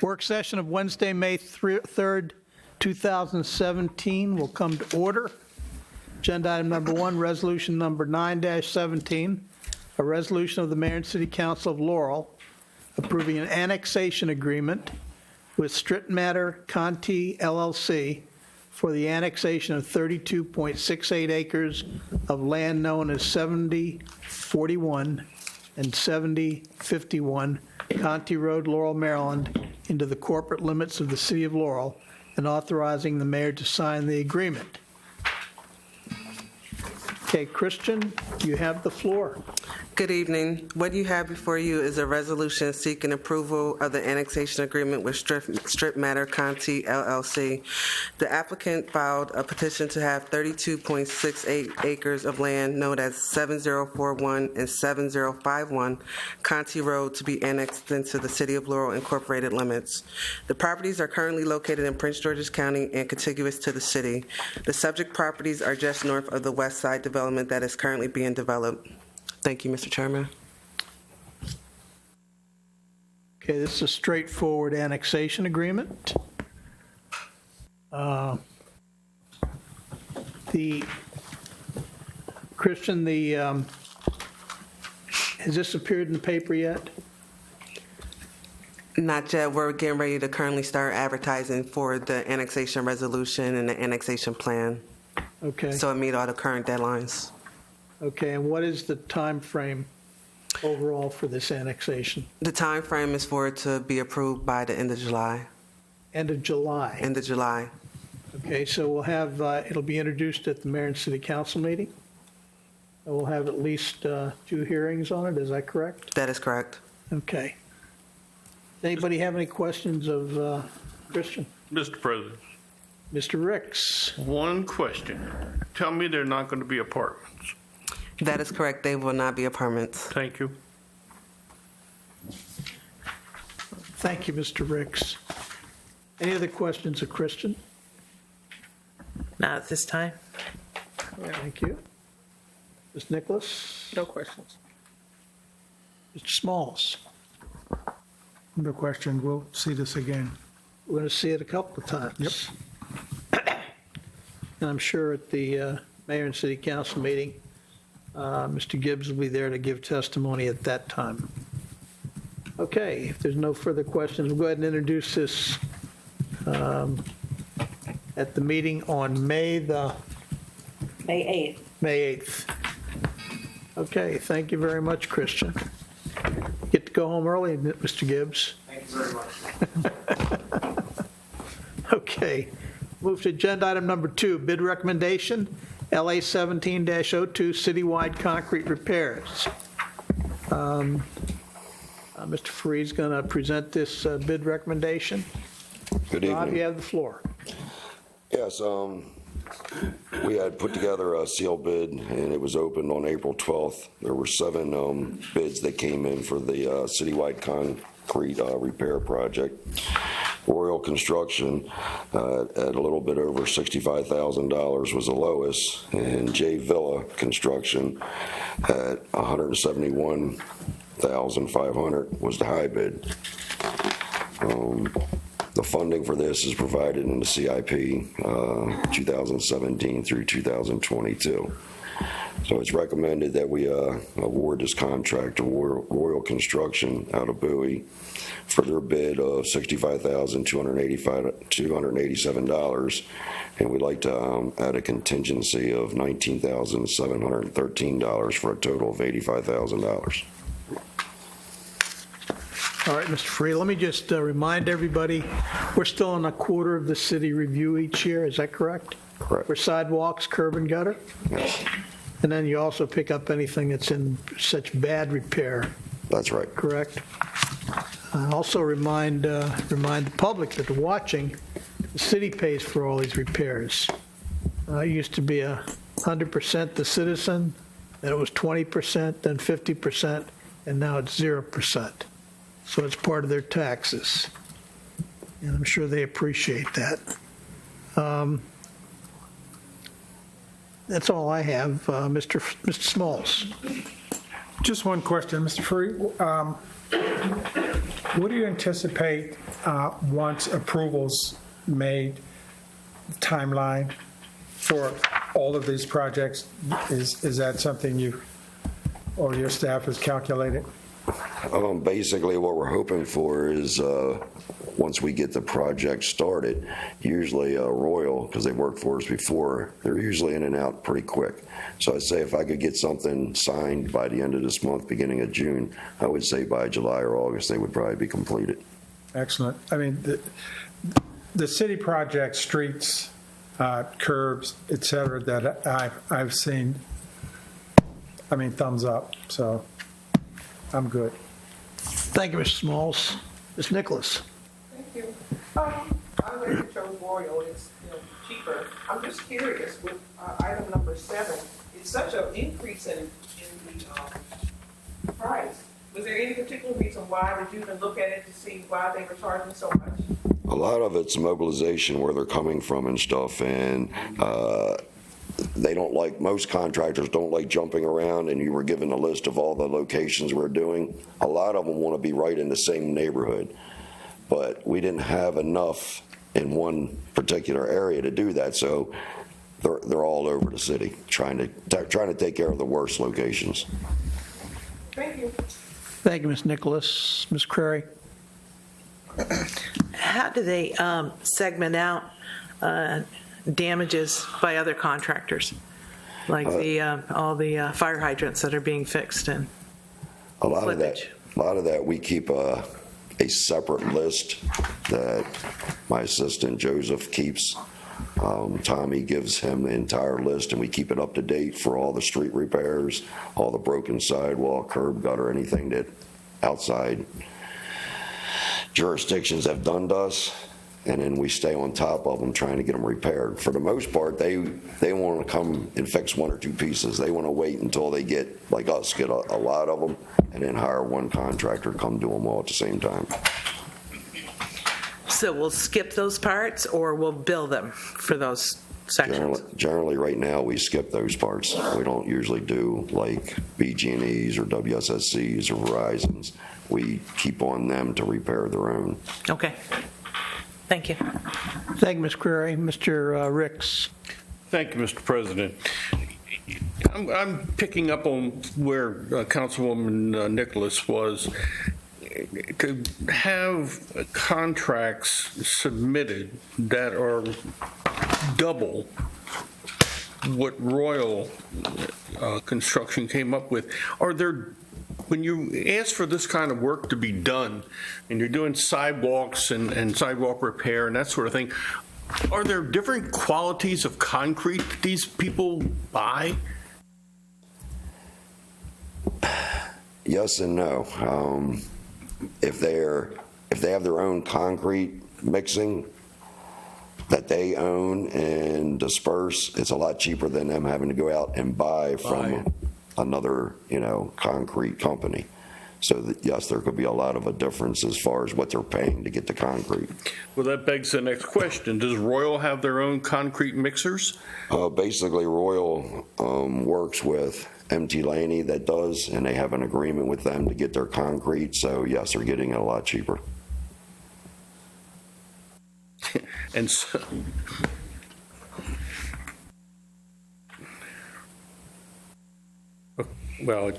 Work session of Wednesday, May 3rd, 2017 will come to order. Agenda item number 1, resolution number 9-17, a resolution of the Mayor and City Council of Laurel approving an annexation agreement with Strittmatter Contee LLC for the annexation of 32.68 acres of land known as 7041 and 7051 Contee Road, Laurel, Maryland, into the corporate limits of the City of Laurel, and authorizing the mayor to sign the agreement. Okay, Christian, you have the floor. Good evening. What you have before you is a resolution seeking approval of the annexation agreement with Strittmatter Contee LLC. The applicant filed a petition to have 32.68 acres of land known as 7041 and 7051 Contee Road to be annexed into the City of Laurel Incorporated limits. The properties are currently located in Prince George's County and contiguous to the city. The subject properties are just north of the west side development that is currently being developed. Thank you, Mr. Chairman. Okay, this is a straightforward annexation agreement. Christian, has this appeared in the paper yet? Not yet. We're getting ready to currently start advertising for the annexation resolution and the annexation plan. Okay. So it meet all the current deadlines. Okay, and what is the time frame overall for this annexation? The time frame is for it to be approved by the end of July. End of July. End of July. Okay, so we'll have, it'll be introduced at the Mayor and City Council meeting. And we'll have at least 2 hearings on it, is that correct? That is correct. Okay. Anybody have any questions of Christian? Mr. President, Mr. Ricks? one question. Tell me they're not going to be apartments. That is correct. They will not be apartments. Thank you. Thank you, Mr. Ricks. Any other questions of Christian? Not at this time. Thank you. Ms. Nicholas? No questions. Mr. Smalls? No question. We'll see this again. We're going to see it a couple of times. Yep. And I'm sure at the Mayor and City Council meeting, Mr. Gibbs will be there to give testimony at that time. Okay, if there's no further questions, we'll go ahead and introduce this at the meeting on May 8th. Okay, thank you very much, Christian. Get to go home early, Mr. Gibbs. Thank you very much. Okay, move to agenda item number 2, bid recommendation, LA 17-02, Citywide concrete repairs. Mr. Freed's going to present this bid recommendation. Good evening. Rob, you have the floor. Yes, we had put together a sealed bid, and it was opened on April 12th. There were 7 bids that came in for the citywide concrete repair project. Royal Construction at a little bit over $65,000 was the lowest, and J Villa Construction at $171,500 was the high bid. The funding for this is provided in the CIP 2017 through 2022. So it's recommended that we award this contract to Royal Construction out of Bowie for their bid of $65,287, and we'd like to add a contingency of $19,713 for a total of $85,000. All right, Mr. Freed, let me just remind everybody, we're still on a quarter of the city review each year, is that correct? Correct. For sidewalks, curb and gutter? Yes, And then you also pick up anything that's in such bad repair, that's right. correct? Also remind the public that they're watching, the city pays for all these repairs. It used to be 100% the citizen, then it was 20%, then 50%, and now it's 0%. So it's part of their taxes. And I'm sure they appreciate that. That's all I have. Mr. Smalls. Just one question, Mr. Free. What do you anticipate once approvals made, timeline for all of these projects? Is that something you or your staff has calculated? Basically, what we're hoping for is, once we get the project started, usually Royal, because they've worked for us before, they're usually in and out pretty quick. So I'd say if I could get something signed by the end of this month, beginning of June, I would say by July or August, they would probably be completed. Excellent. I mean, the city project, streets, curbs, et cetera, that I've seen, I mean, thumbs up, so I'm good. Thank you, Mr. Smalls. Ms. Nicholas? Thank you. I'm glad you chose Royal, it's, cheaper. I'm just curious, with item number 7, it's such an increase in the price. Was there any particular reason why? Did you even look at it to see why they were charging so much? A lot of it's mobilization, where they're coming from and stuff, and they don't like, most contractors don't like jumping around, and you were given a list of all the locations we're doing. A lot of them want to be right in the same neighborhood, but we didn't have enough in one particular area to do that, so they're all over the city trying to take care of the worst locations. Thank you. Thank you, Ms. Nicholas. Ms. Crary? How do they segment out damages by other contractors? Like all the fire hydrants that are being fixed and A lot flippage? of that, we keep a separate list that my assistant Joseph keeps. Tommy gives him the entire list, and we keep it up to date for all the street repairs, all the broken sidewalk, curb gutter, anything that outside jurisdictions have done to us, and then we stay on top of them trying to get them repaired. For the most part, they want to come and fix one or two pieces. They want to wait until they get, like us, get a lot of them, and then hire one contractor to come do them all at the same time. So we'll skip those parts, or we'll bill them for those sections? Generally, right now, we skip those parts. We don't usually do like BG&Es or WSSCs or Verizons. We keep on them to repair their own. Okay. Thank you. Thank you, Ms. Crary. Mr. Ricks? Thank you, Mr. President. I'm picking up on where Councilwoman Nicholas was. To have contracts submitted that are double what Royal Construction came up with, are there, when you ask for this kind of work to be done, and you're doing sidewalks and sidewalk repair and that sort of thing, are there different qualities of concrete that these people buy? Yes and no. If they have their own concrete mixing that they own and disperse, it's a lot cheaper than them having to go out and buy from another, concrete company. So that, yes, there could be a lot of a difference as far as what they're paying to get the concrete. Well, that begs the next question. Does Royal have their own concrete mixers? Basically, Royal works with MT Laney that does, and they have an agreement with them to get their concrete. So yes, they're getting it a lot cheaper. And so, well,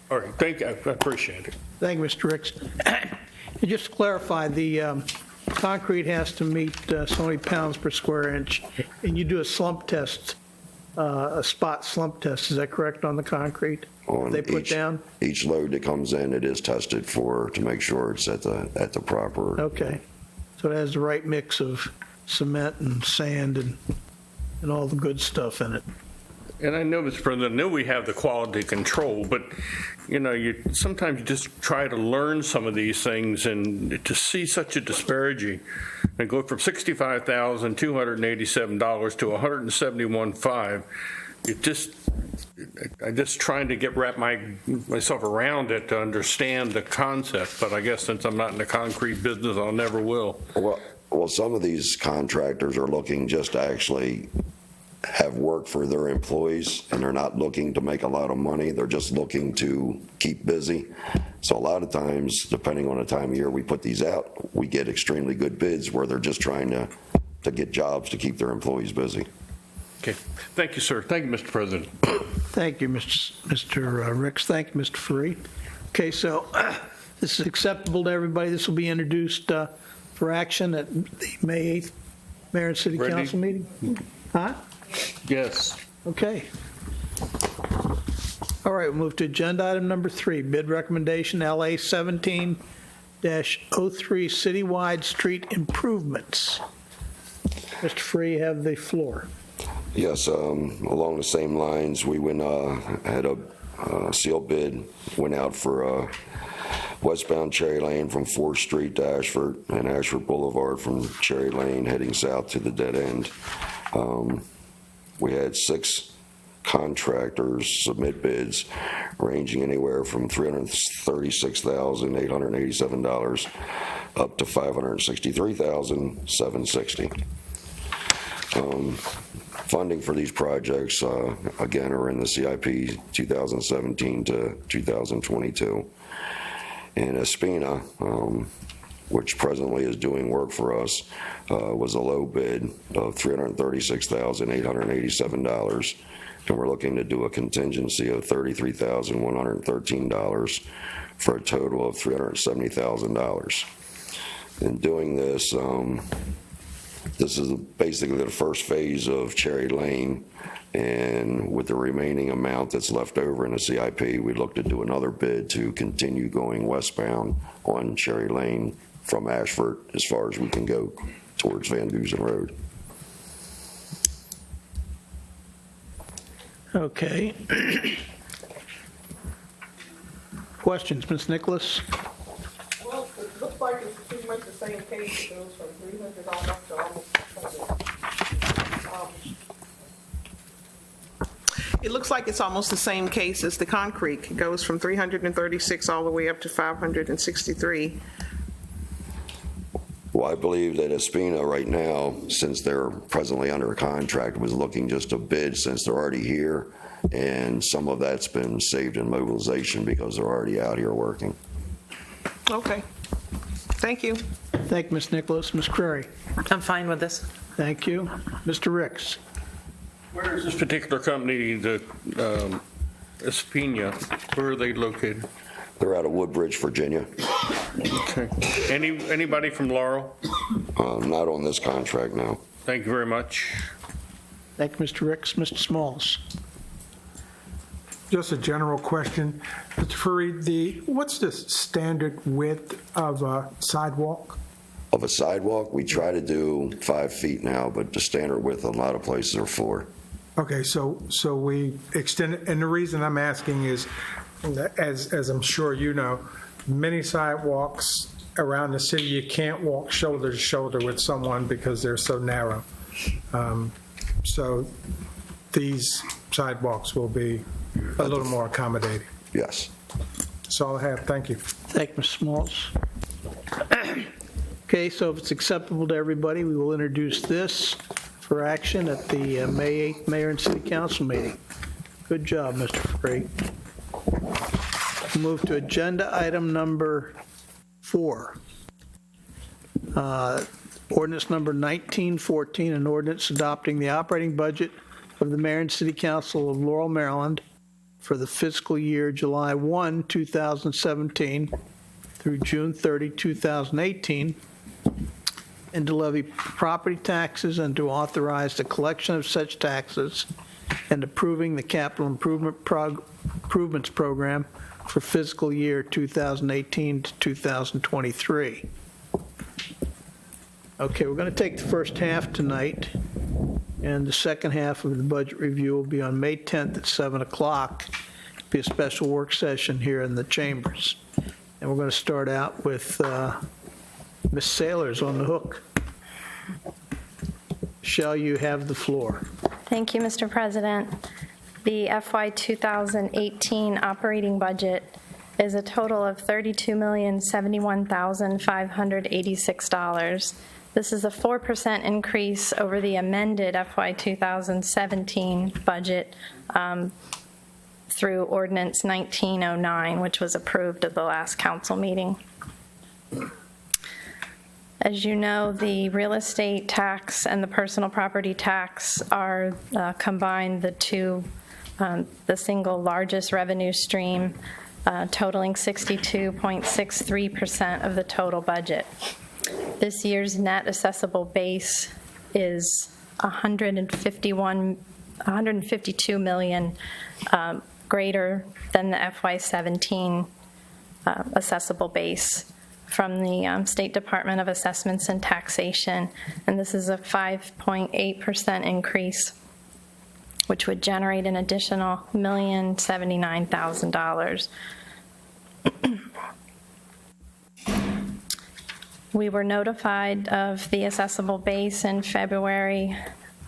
all right, thank you, I appreciate it. Thank you, Mr. Ricks. And just to clarify, the concrete has to meet so many pounds per square inch, and you do a slump test, a spot slump test, is that correct, on the concrete they put down? Each load that comes in, it is tested to make sure it's at the proper. Okay, so it has the right mix of cement and sand and all the good stuff in it. And I know, Mr. President, I know we have the quality control, but, sometimes you just try to learn some of these things, and to see such a disparity and go from $65,287 to $171,500, I'm just trying to wrap myself around it to understand the concept, but I guess since I'm not in the concrete business, I'll never will. Well, some of these contractors are looking just to actually have work for their employees, and they're not looking to make a lot of money. They're just looking to keep busy. So a lot of times, depending on the time of year we put these out, we get extremely good bids where they're just trying to get jobs to keep their employees busy. Okay. Thank you, sir. Thank you, Mr. President. Thank you, Mr. Ricks. Thank you, Mr. Faree. Okay, so this is acceptable to everybody. This will be introduced for action at the May 8th Mayor and City Ready? Council meeting? Huh? Yes. Okay. All right, we'll move to agenda item number 3, bid recommendation LA 17-03 Citywide Street Improvements. Mr. Free, you have the floor. Yes, along the same lines, we had a sealed bid, went out for westbound Cherry Lane from 4th Street to Ashford, and Ashford Boulevard from Cherry Lane heading south to the dead end. We had 6 contractors submit bids ranging anywhere from $336,887 up to $563,760. Funding for these projects, again, are in the CIP 2017 to 2022. And Espina, which presently is doing work for us, was a low bid of $336,887. And we're looking to do a contingency of $33,113 for a total of $370,000. In doing this, this is basically the first phase of Cherry Lane, and with the remaining amount that's left over in the CIP, we'd look to do another bid to continue going westbound on Cherry Lane from Ashford as far as we can go towards Van Dusen Road. Okay. Questions, Ms. Nicholas? Well, it looks like it's pretty much the same case. It goes from $300 to almost $600. It looks like it's almost the same case as the concrete. It goes from 336 all the way up to 563. Well, I believe that Espina right now, since they're presently under a contract, was looking just to bid since they're already here, and some of that's been saved in mobilization because they're already out here working. Okay. Thank you. Thank you, Ms. Nicholas. Ms. Crary? I'm fine with this. Thank you. Mr. Ricks? Where is this particular company, the Espina, where are they located? They're out of Woodbridge, Virginia. Okay. Anybody from Laurel? Not on this contract now. Thank you very much. Thank you, Mr. Ricks. Mr. Smalls? Just a general question. Mr. Furry, what's the standard width of a sidewalk? Of a sidewalk, we try to do 5 feet now, but the standard width in a lot of places are 4. Okay, so we extend it, and the reason I'm asking is, as I'm sure you know, many sidewalks around the city, you can't walk shoulder to shoulder with someone because they're so narrow. So these sidewalks will be a little more accommodating. Yes. That's all I have. Thank you. Thank you, Mr. Smalls. Okay, so if it's acceptable to everybody, we will introduce this for action at the May 8th Mayor and City Council meeting. Good job, Mr. Free. We'll move to agenda item number 4. Ordinance number 1914, an ordinance adopting the operating budget of the Mayor and City Council of Laurel, Maryland for the fiscal year July 1, 2017 through June 30, 2018, and to levy property taxes and to authorize the collection of such taxes and approving the capital improvements program for fiscal year 2018 to 2023. Okay, we're going to take the first half tonight, and the second half of the budget review will be on May 10th at 7 o'clock. It'll be a special work session here in the chambers. And we're going to start out with Ms. Saylor's on the hook. Shall you have the floor? Thank you, Mr. President. The FY 2018 operating budget is a total of $32,071,586. This is a 4% increase over the amended FY 2017 budget through Ordinance 1909, which was approved at the last council meeting. As you know, the real estate tax and the personal property tax are combined the single largest revenue stream, totaling 62.63% of the total budget. This year's net assessable base is 152 million greater than the FY17 assessable base from the State Department of Assessments and Taxation, and this is a 5.8% increase, which would generate an additional $1,079,000. We were notified of the assessable base in February.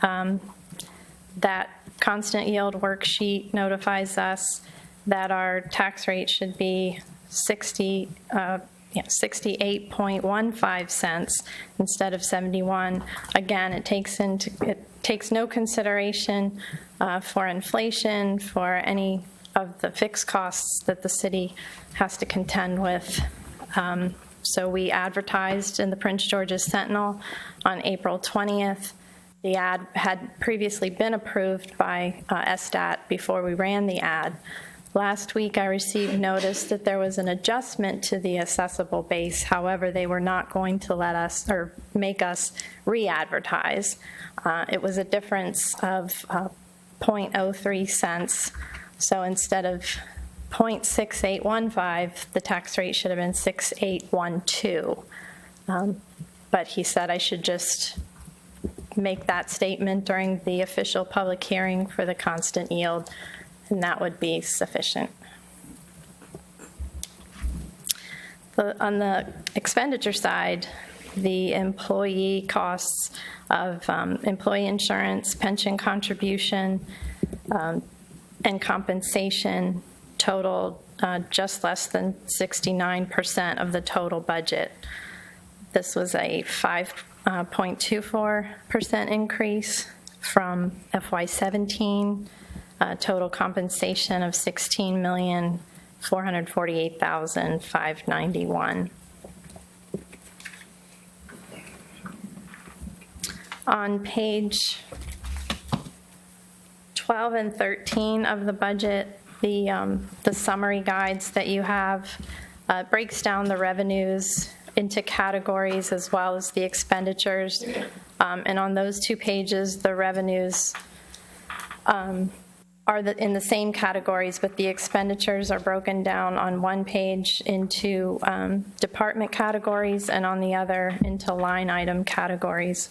That constant yield worksheet notifies us that our tax rate should be 68.15 cents instead of 71. Again, it takes no consideration for inflation, for any of the fixed costs that the city has to contend with. So we advertised in the Prince George's Sentinel on April 20th. The ad had previously been approved by SDAT before we ran the ad. Last week, I received notice that there was an adjustment to the assessable base. However, they were not going to let us or make us re-advertise. It was a difference of 0.03 cents. So instead of 0.6815, the tax rate should have been 6812. But he said I should just make that statement during the official public hearing for the constant yield, and that would be sufficient. On the expenditure side, the employee costs of employee insurance, pension contribution, and compensation totaled just less than 69% of the total budget. This was a 5.24% increase from FY17, total compensation of $16,448,591. On page 12 and 13 of the budget, the summary guides that you have breaks down the revenues into categories as well as the expenditures. And on those two pages, the revenues are in the same categories, but the expenditures are broken down on one page into department categories and on the other into line item categories.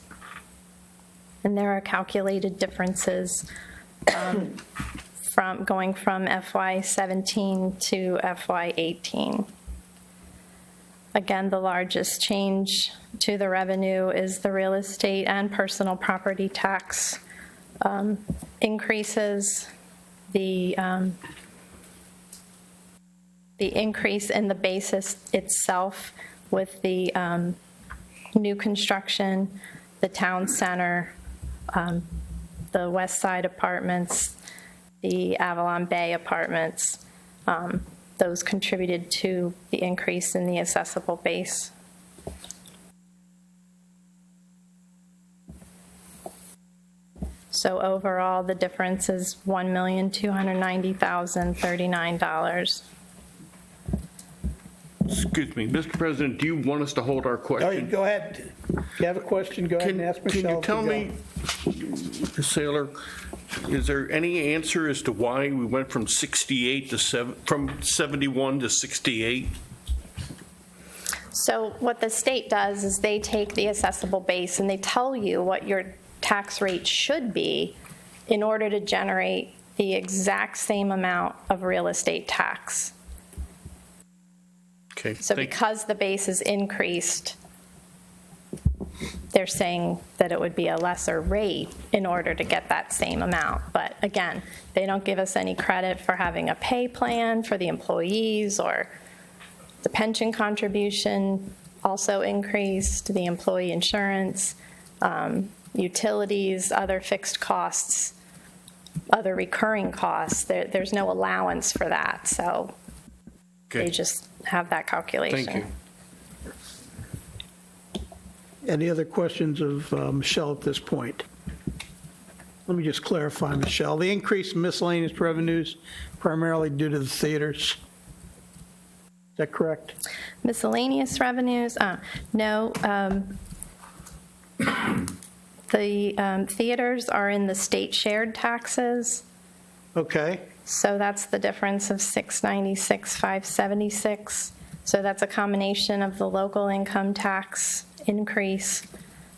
And there are calculated differences from going from FY17 to FY18. Again, the largest change to the revenue is the real estate and personal property tax increases. The increase in the basis itself with the new construction, the town center, the West Side apartments, the Avalon Bay apartments, those contributed to the increase in the assessable base. So overall, the difference is $1,290,039. Excuse me, Mr. President, do you want us to hold our Oh, question? go ahead. If you have a question, go ahead and ask Michelle. Can you if tell go. me, Ms. Saylor, is there any answer as to why we went from 68 to from 71 to 68? So what the state does is they take the assessable base and they tell you what your tax rate should be in order to generate the exact same amount of real estate tax. Okay. So because the base is increased, they're saying that it would be a lesser rate in order to get that same amount. But again, they don't give us any credit for having a pay plan for the employees or the pension contribution. also increased, the employee insurance, utilities, other fixed costs, other recurring costs. There's no allowance for that, so they Okay. just have that calculation. Thank you. Any other questions of Michelle at this point? Let me just clarify, Michelle. The increase in miscellaneous revenues primarily due to the theaters. Is that correct? Miscellaneous revenues, no. The theaters are in the state shared taxes, Okay. so that's the difference of 696, 576. So that's a combination of the local income tax increase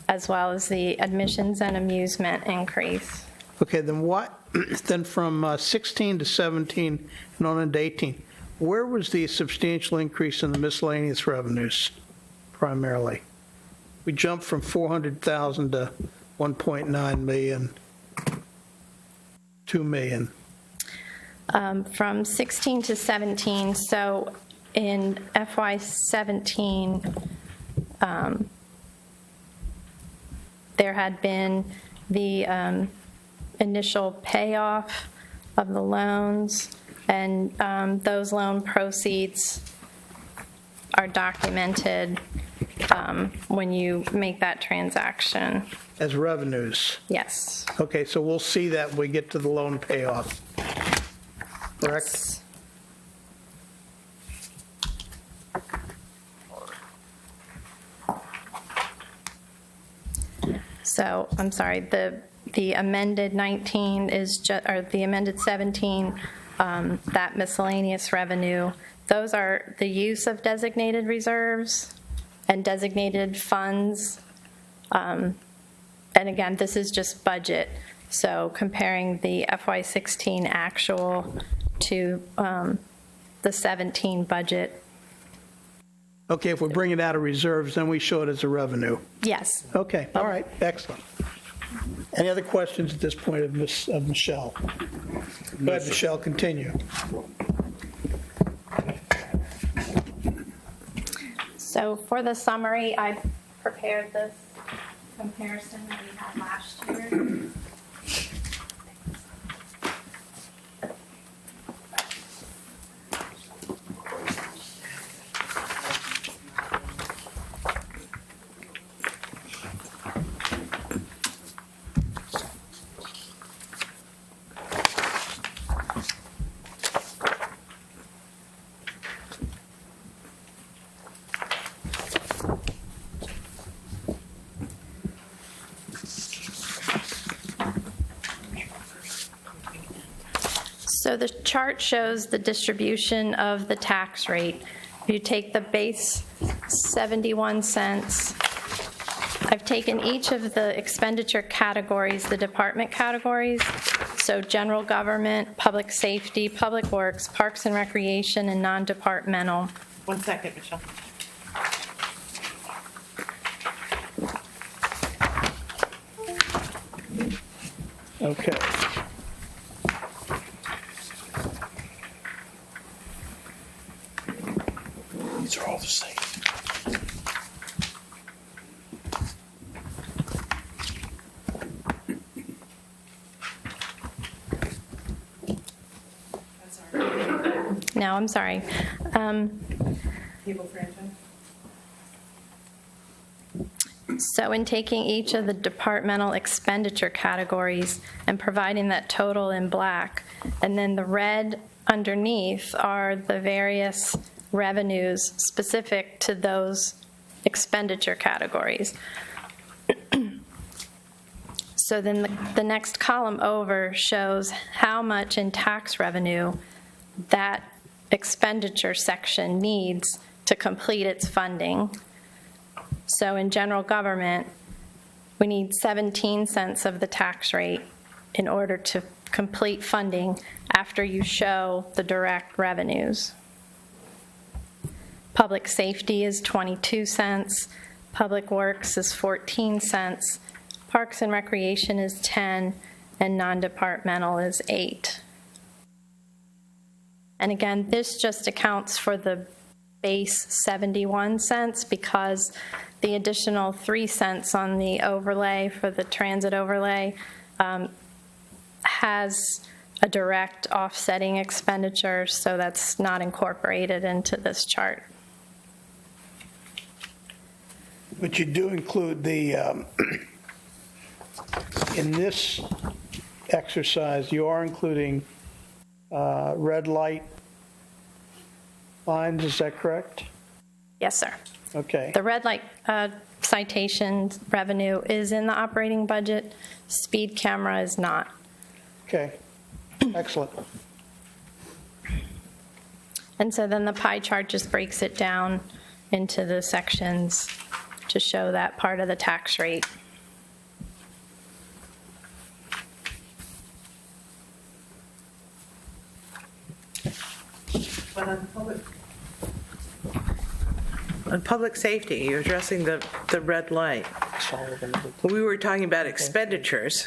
as well as the admissions and amusement increase. Okay, then what, then from 16 to 17 and on into 18, where was the substantial increase in the miscellaneous revenues primarily? We jumped from 400,000 to 1.9 million, 2 million. From 16 to 17, so in FY17, there had been the initial payoff of the loans, and those loan proceeds are documented when you make that transaction. As revenues. Yes. Okay, so we'll see that when we get to the loan payoff. Correct? Yes. So, I'm sorry, the amended 19 is just, or the amended 17, that miscellaneous revenue, those are the use of designated reserves and designated funds. And again, this is just budget. So comparing the FY16 actual to the 17 budget. Okay, if we bring it out of reserves, then we show it as a revenue. Yes. Okay, all right, excellent. Any other questions at this point of Michelle? Go ahead, Michelle, continue. So for the summary, I prepared this comparison that we had last year. So the chart shows the distribution of the tax rate. You take the base 71 cents. I've taken each of the expenditure categories, the department categories, so general government, public safety, public works, parks and recreation, and non-departmental. 1 second, Michelle. Okay. These are all the same. No, I'm sorry. Cable franchise? So in taking each of the departmental expenditure categories and providing that total in black, and then the red underneath are the various revenues specific to those expenditure categories. So then the next column over shows how much in tax revenue that expenditure section needs to complete its funding. So in general government, we need 17 cents of the tax rate in order to complete funding after you show the direct revenues. Public safety is 22 cents, public works is 14 cents, parks and recreation is 10, and non-departmental is 8. And again, this just accounts for the base 71 cents because the additional 3 cents on the overlay for the transit overlay has a direct offsetting expenditure, so that's not incorporated into this chart. But you do include the, in this exercise, you are including red light fines, is that correct? Yes, sir. Okay. The red light citation revenue is in the operating budget. Speed camera is not. Okay, excellent. And so then the pie chart just breaks it down into the sections to show that part of the tax rate. But on public safety, you're addressing the red light. We were talking about expenditures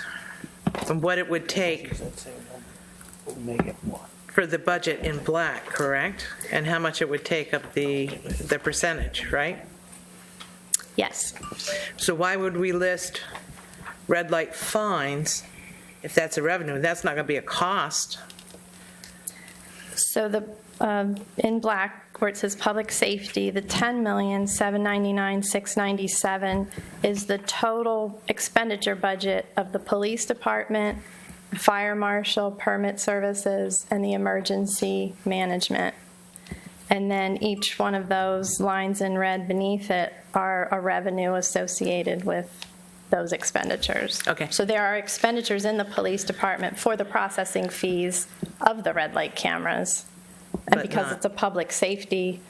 and what it would take Make it one. for the budget in black, correct? And how much it would take up the percentage, right? Yes. So why would we list red light fines if that's a revenue? That's not going to be a cost. So the, in black, where it says public safety, the $10,799,697 is the total expenditure budget of the police department, fire marshal, permit services, and the emergency management. And then each one of those lines in red beneath it are a revenue associated with those expenditures. Okay. So there are expenditures in the police department for the processing fees of the red light cameras. And But because not- it's a public safety,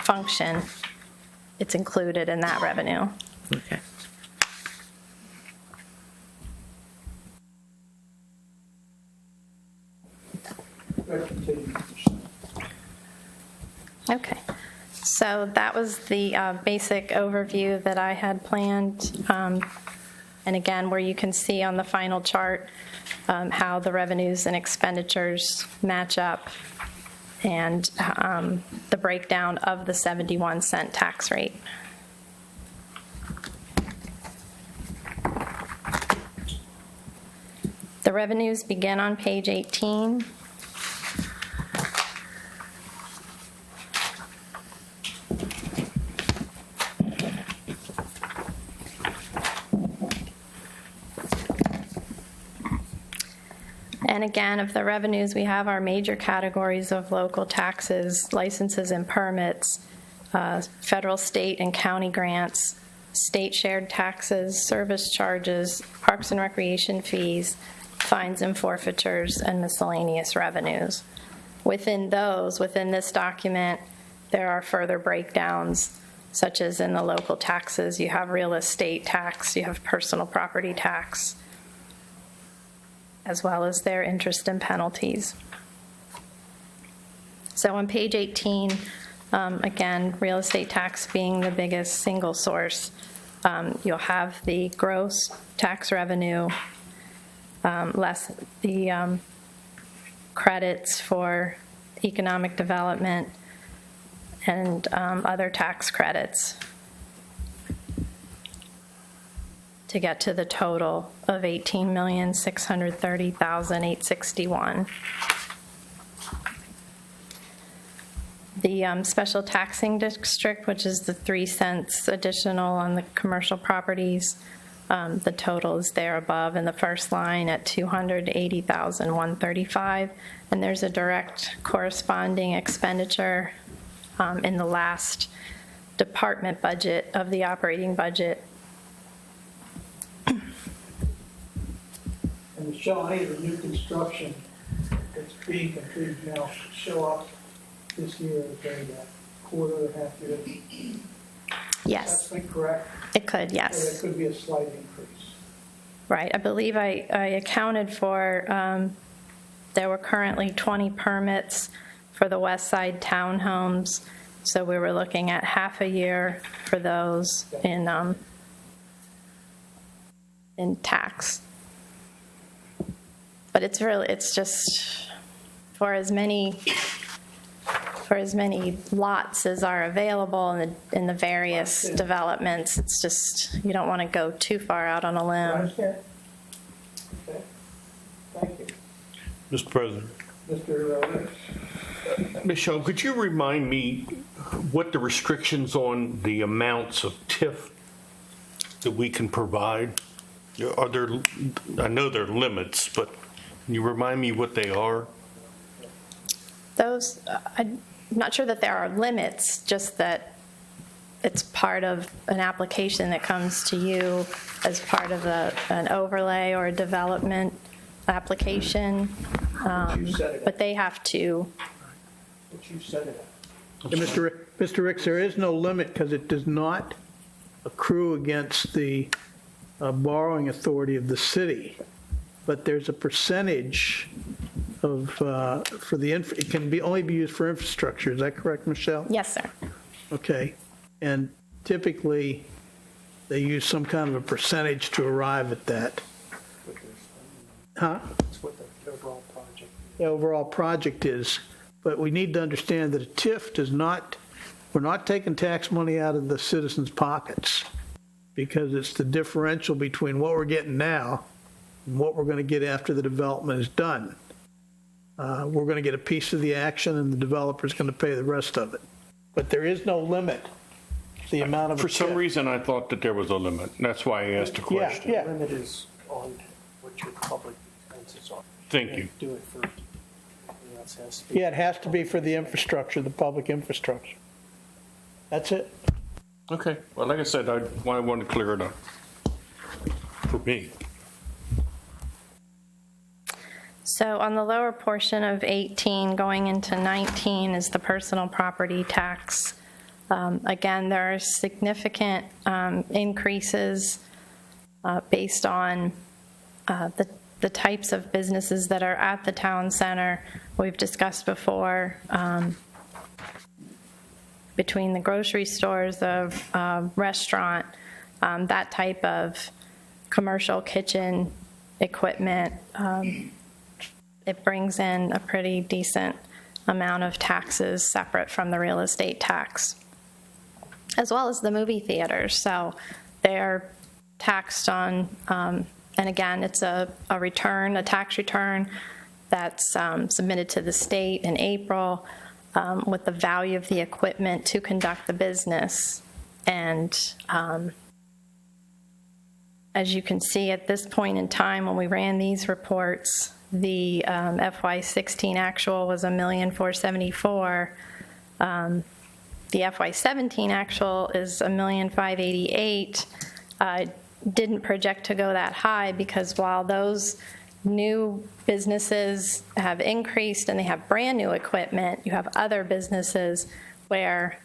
function, it's included in that revenue. Okay. Okay. So that was the basic overview that I had planned. And again, where you can see on the final chart how the revenues and expenditures match up and the breakdown of the 71-cent tax rate. The revenues begin on page 18. And again, of the revenues, we have our major categories of local taxes, licenses and permits, federal, state, and county grants, state shared taxes, service charges, parks and recreation fees, fines and forfeitures, and miscellaneous revenues. Within those, within this document, there are further breakdowns, such as in the local taxes, you have real estate tax, you have personal property tax, as well as their interest and penalties. So on page 18, again, real estate tax being the biggest single source, you'll have the gross tax revenue less the credits for economic development and other tax credits to get to the total of $18,630,861. The special taxing district, which is the 3 cents additional on the commercial properties, the total is there above in the first line at $280,135, and there's a direct corresponding expenditure in the last department budget of the operating budget. And to show any of the new construction that's being completed now should show up this year, during that quarter and a half year. Yes, That's correct? it could, Or yes. there could be a slight increase. Right, I believe I accounted for, there were currently 20 permits for the West Side townhomes, so we were looking at half a year for those in tax. But it's just for as many lots as are available in the various developments. It's just, you don't want to go too far out on a limb. Understand? Okay. Thank you. Mr. President. Mr. Michelle, could you remind me what the restrictions on the amounts of TIF that we can provide? Are there, I know there are limits, but can you remind me what they are? Those, I'm not sure that there are limits, just that it's part of an application that comes to you as part of an overlay or a development application. But they have to. What you said it. Mr. Ricks, there is no limit because it does not accrue against the borrowing authority of the city, but there's a percentage of, for the, it can be, only be used for infrastructure. Is that correct, Michelle? Yes, sir. Okay. And typically, they use some kind of a percentage to arrive at that. Huh? That's what the overall project. The overall project is, but we need to understand that a TIF does not, we're not taking tax money out of the citizens' pockets, because it's the differential between what we're getting now and what we're going to get after the development is done. We're going to get a piece of the action, and the developer's going to pay the rest of it. But there is no limit to the amount of. For some reason, I thought that there was a limit. That's why I asked a question. Yeah. The limit is on what your public expenses are. Thank you. Do it for, everything else has to be. Yeah, it has to be for the infrastructure, the public infrastructure. That's it. Okay. Well, like I said, I want to clear it up for me. So on the lower portion of 18, going into 19 is the personal property tax. Again, there are significant increases based on the types of businesses that are at the town center. We've discussed before between the grocery stores, the restaurant, that type of commercial kitchen equipment. It brings in a pretty decent amount of taxes separate from the real estate tax, as well as the movie theaters. So they're taxed on, and again, it's a return, a tax return that's submitted to the state in April with the value of the equipment to conduct the business. And as you can see at this point in time, when we ran these reports, the FY16 actual was $1,474,000. The FY17 actual is $1,588,000. Didn't project to go that high because while those new businesses have increased and they have brand new equipment, you have other businesses where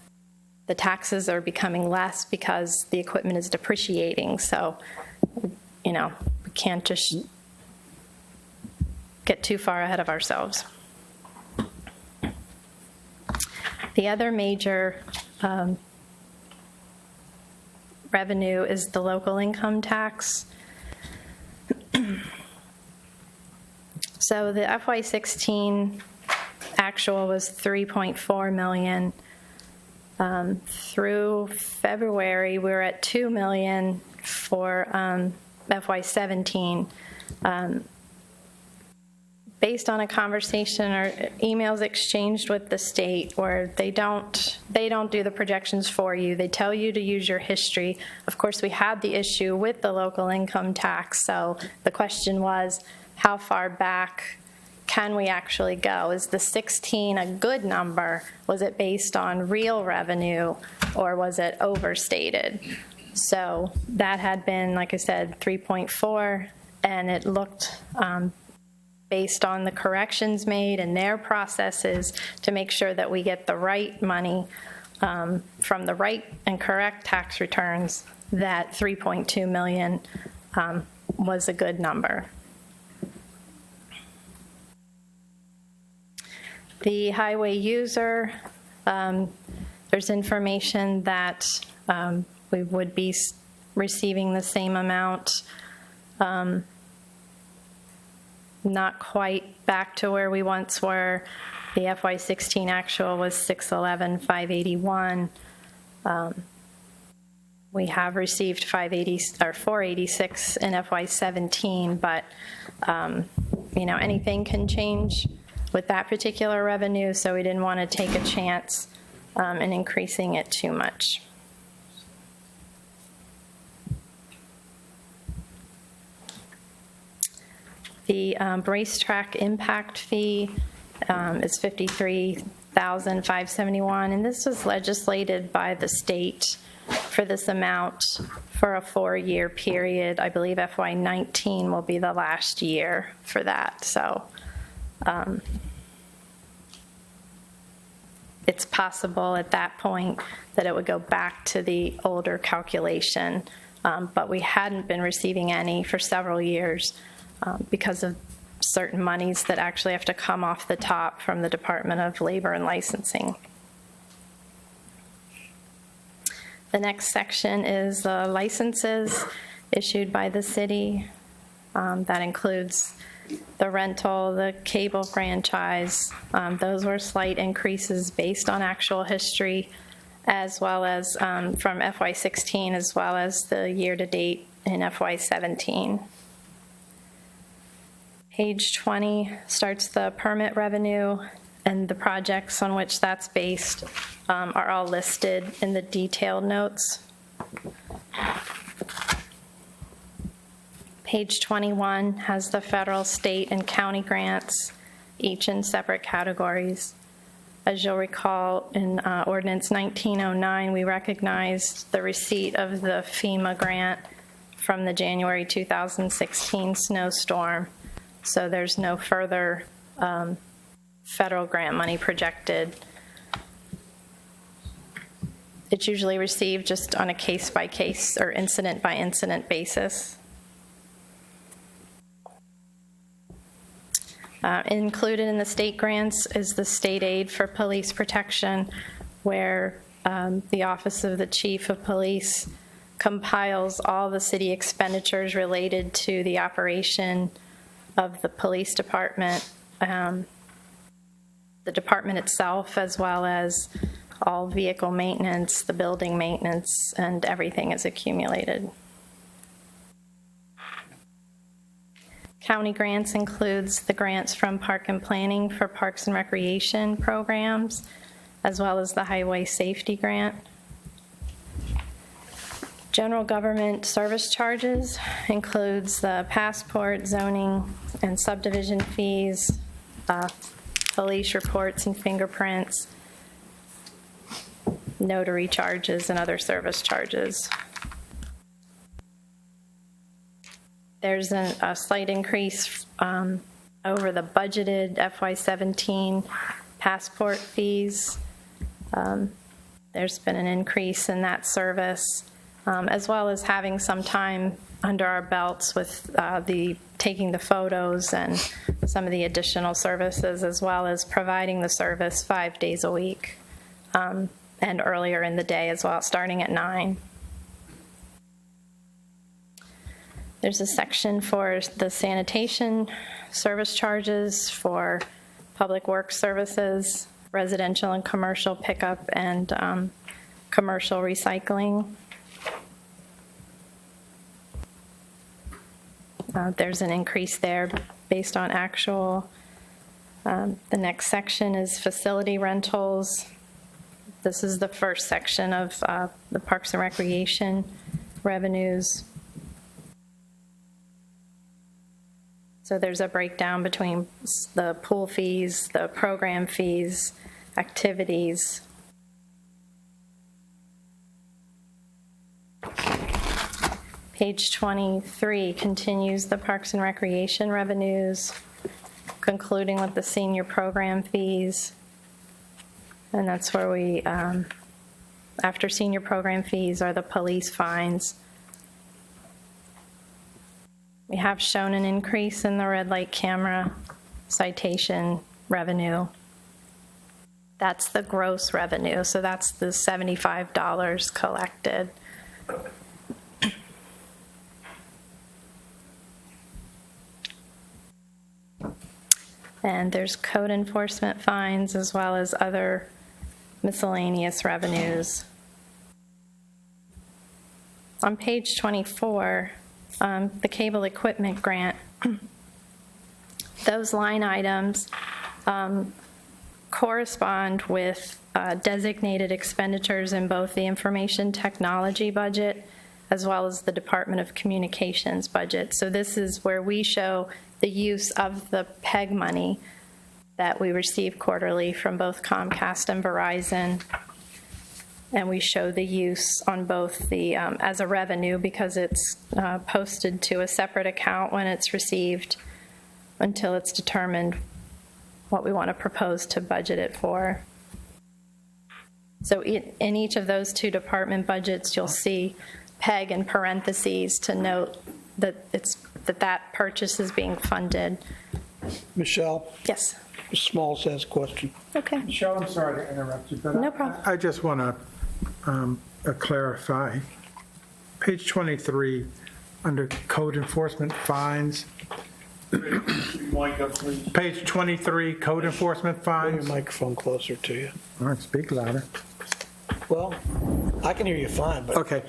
the taxes are becoming less because the equipment is depreciating. So, you know, we can't just get too far ahead of ourselves. The other major revenue is the local income tax. So the FY16 actual was $3.4 million. Through February, we were at $2 million for FY17. Based on a conversation or emails exchanged with the state where they don't do the projections for you. They tell you to use your history. Of course, we had the issue with the local income tax, so the question was, how far back can we actually go? Is the 16 a good number? Was it based on real revenue, or was it overstated? So that had been, like I said, 3.4, and it looked based on the corrections made and their processes to make sure that we get the right money from the right and correct tax returns, that 3.2 million was a good number. The highway user, there's information that we would be receiving the same amount not quite back to where we once were. The FY16 actual was 611,581. We have received 486 in FY17, but anything can change with that particular revenue, so we didn't want to take a chance in increasing it too much. The racetrack impact fee is $53,571, and this was legislated by the state for this amount for a 4-year period. I believe FY19 will be the last year for that. So it's possible at that point that it would go back to the older calculation, but we hadn't been receiving any for several years because of certain monies that actually have to come off the top from the Department of Labor and Licensing. The next section is the licenses issued by the city. That includes the rental, the cable franchise. Those were slight increases based on actual history, as well as from FY16, as well as the year-to-date in FY17. Page 20 starts the permit revenue, and the projects on which that's based are all listed in the detailed notes. Page 21 has the federal, state, and county grants, each in separate categories. As you'll recall, in Ordinance 1909, we recognized the receipt of the FEMA grant from the January 2016 snowstorm. So there's no further federal grant money projected. It's usually received just on a case-by-case or incident-by-incident basis. Included in the state grants is the state aid for police protection, where the Office of the Chief of Police compiles all the city expenditures related to the operation of the police department, the department itself, as well as all vehicle maintenance, the building maintenance, and everything is accumulated. County grants includes the grants from Park and Planning for Parks and Recreation programs, as well as the Highway Safety Grant. General government service charges includes the passport, zoning, and subdivision fees, police reports and fingerprints, notary charges, and other service charges. There's a slight increase over the budgeted FY17 passport fees. There's been an increase in that service, as well as having some time under our belts with taking the photos and some of the additional services, as well as providing the service 5 days a week, and earlier in the day as well, starting at 9. There's a section for the sanitation service charges for public works services, residential and commercial pickup, and commercial recycling. There's an increase there based on actual. The next section is facility rentals. This is the first section of the Parks and Recreation revenues. So there's a breakdown between the pool fees, the program fees, activities. Page 23 continues the Parks and Recreation revenues, concluding with the senior program fees. And that's where we, after senior program fees, are the police fines. We have shown an increase in the red light camera citation revenue. That's the gross revenue, so that's the $75 collected. And there's code enforcement fines as well as other miscellaneous revenues. On page 24, the cable equipment grant, those line items correspond with designated expenditures in both the information technology budget as well as the Department of Communications budget. So this is where we show the use of the PEG money that we receive quarterly from both Comcast and Verizon. And we show the use on both the, as a revenue, because it's posted to a separate account when it's received until it's determined what we want to propose to budget it for. So in each of those two department budgets, you'll see PEG in parentheses to note that that purchase is being funded. Michelle, Yes. Ms. Smalls has a question. Okay. Michelle, I'm sorry to interrupt you, but No problem. I just want to clarify. Page 23, under code enforcement fines. Mic up, please. Page 23, code enforcement Bring your fines. microphone closer to you. All right, speak louder. Well, I can hear you fine, but Okay.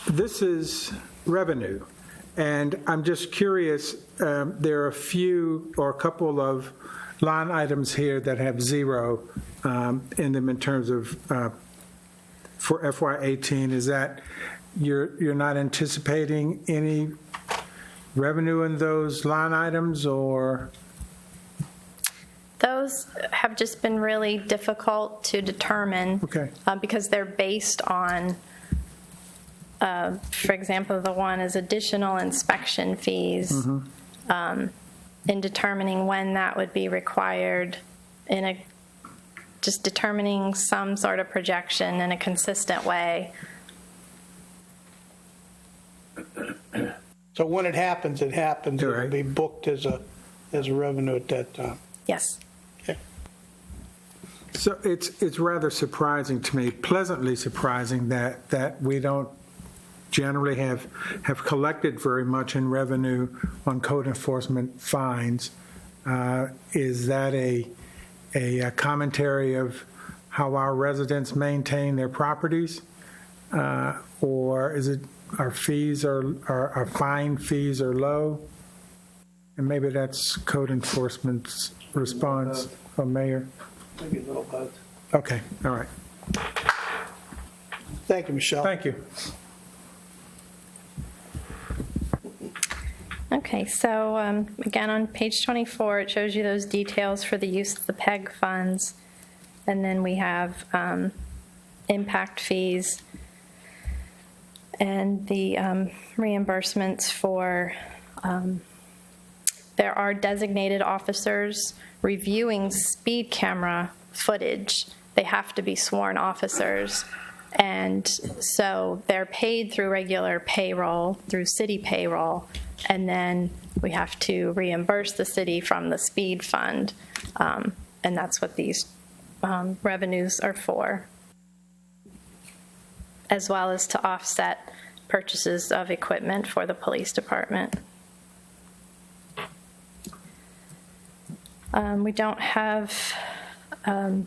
This is revenue, and I'm just curious, there are a few or a couple of line items here that have zero in them in terms of, for FY18, is that you're not anticipating any revenue in those line items, or? Those have just been really difficult to determine. Okay. Because they're based on, for example, the one is additional inspection fees. In determining when that would be required, just determining some sort of projection in a consistent way. so when it happens, Right. it'll be booked as a revenue at that time. Yes. Okay. So it's rather surprising to me, pleasantly surprising, that we don't generally have collected very much in revenue on code enforcement fines. Is that a commentary of how our residents maintain their properties? Or is it our fine fees are low? And maybe that's code enforcement's response, Mayor? Maybe a little both. Okay, all right. Thank you, Michelle. Thank you. Okay, so again, on page 24, it shows you those details for the use of the PEG funds. And then we have impact fees and the reimbursements for, there are designated officers reviewing speed camera footage. They have to be sworn officers. And so they're paid through regular payroll, through city payroll, and then we have to reimburse the city from the speed fund. And that's what these revenues are for, as well as to offset purchases of equipment for the police department. We don't have any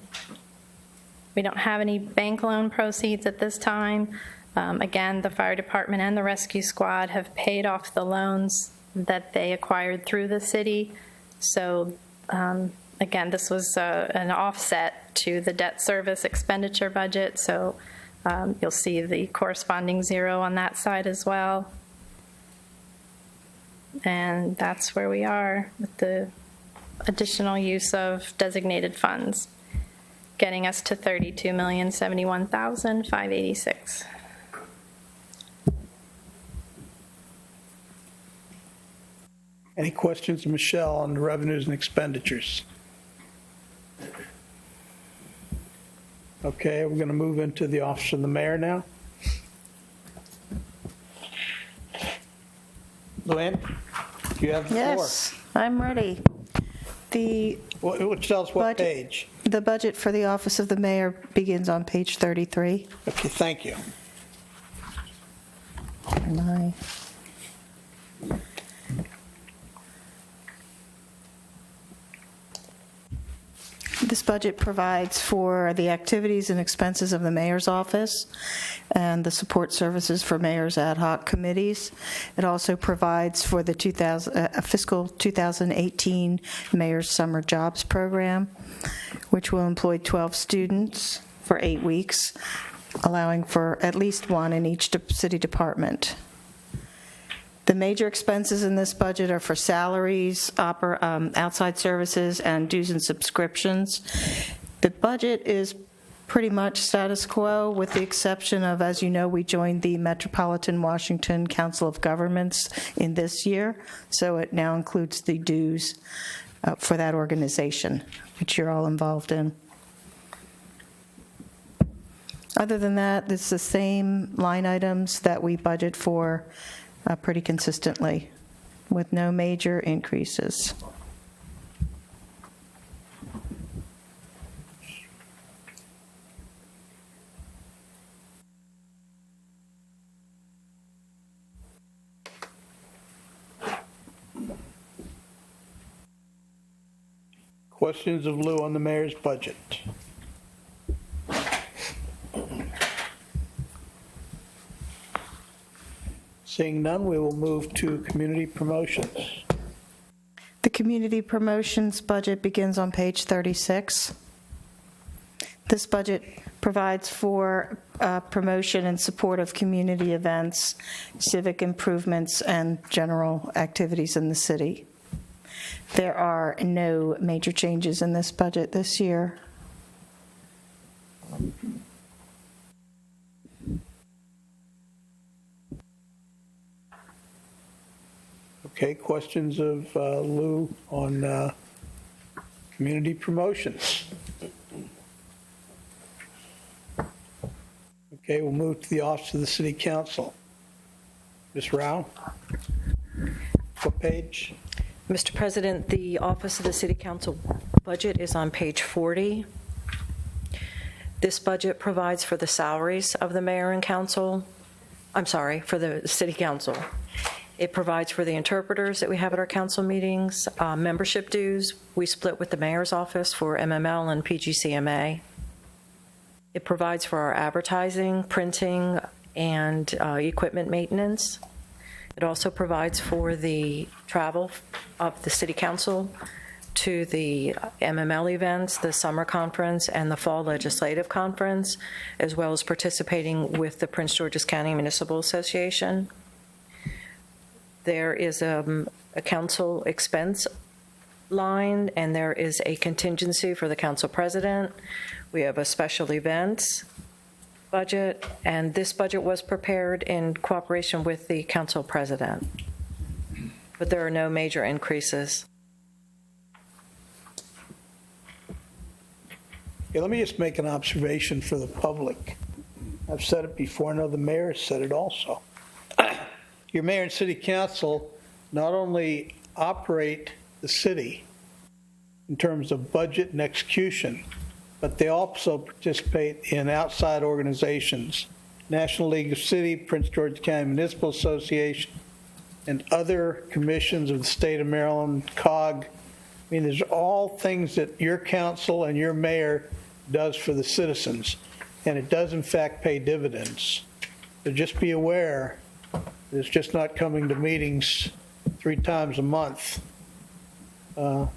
bank loan proceeds at this time. Again, the fire department and the rescue squad have paid off the loans that they acquired through the city. So again, this was an offset to the debt service expenditure budget. So you'll see the corresponding zero on that side as well. And that's where we are with the additional use of designated funds, getting us to $32,071,586. Any questions, Michelle, on the revenues and expenditures? Okay, we're going to move into the office of the mayor now. Luann, you have the floor. Yes, I'm ready. Tell us what Budget. page. The budget for the office of the mayor begins on page 33. Okay, thank you. And I budget provides for the activities and expenses of the mayor's office and the support services for mayor's ad hoc committees. It also provides for the fiscal 2018 Mayor's Summer Jobs Program, which will employ 12 students for 8 weeks, allowing for at least one in each city department. The major expenses in this budget are for salaries, outside services, and dues and subscriptions. The budget is pretty much status quo, with the exception of, as you know, we joined the Metropolitan Washington Council of Governments in this year, so it now includes the dues for that organization, which you're all involved in. Other than that, it's the same line items that we budget for pretty consistently, with no major increases. Questions of Lou on the mayor's budget? Seeing none, we will move to community promotions. The community promotions budget begins on page 36. This budget provides for promotion and support of community events, civic improvements, and general activities in the city. There are no major changes in this budget this year. Okay, questions of Lou on community promotions? Okay, we'll move to the Office of the City Council. Ms. Rao? What page? Mr. President, the Office of the City Council budget is on page 40. This budget provides for the salaries of the mayor and council. I'm sorry, for the City Council. It provides for the interpreters that we have at our council meetings, membership dues. We split with the mayor's office for MML and PGCMA. It provides for our advertising, printing, and equipment maintenance. It also provides for the travel of the City Council to the MML events, the summer conference, and the fall legislative conference, as well as participating with the Prince George's County Municipal Association. There is a council expense line, and there is a contingency for the council president. We have a special events budget, and this budget was prepared in cooperation with the council president. But there are no major increases. Okay, let me just make an observation for the public. I've said it before, I know the mayor has said it also. Your mayor and city council not only operate the city in terms of budget and execution, but they also participate in outside organizations, National League of City, Prince George's County Municipal Association, and other commissions of the state of Maryland, COG. I mean, there's all things that your council and your mayor does for the citizens, and it does in fact pay dividends. So just be aware, it's just not coming to meetings 3 times a month. I'm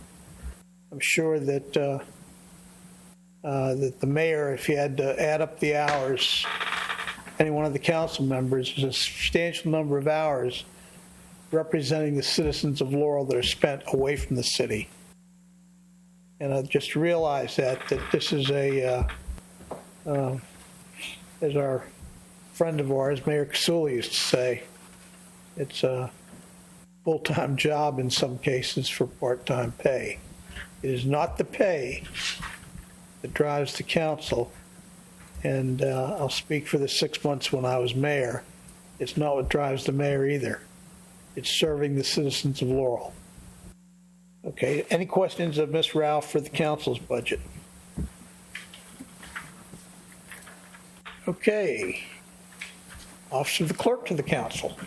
sure that that the mayor, if you had to add up the hours, any one of the council members, is a substantial number of hours representing the citizens of Laurel that are spent away from the city. And I just realized that this is as our friend of ours, Mayor Casula, used to say, it's a full-time job in some cases for part-time pay. It is not the pay that drives the council, and I'll speak for the 6 months when I was mayor. It's not what drives the mayor either. It's serving the citizens of Laurel. Okay, any questions of Ms. Ralph for the council's budget? Okay. Office of the Clerk to the council.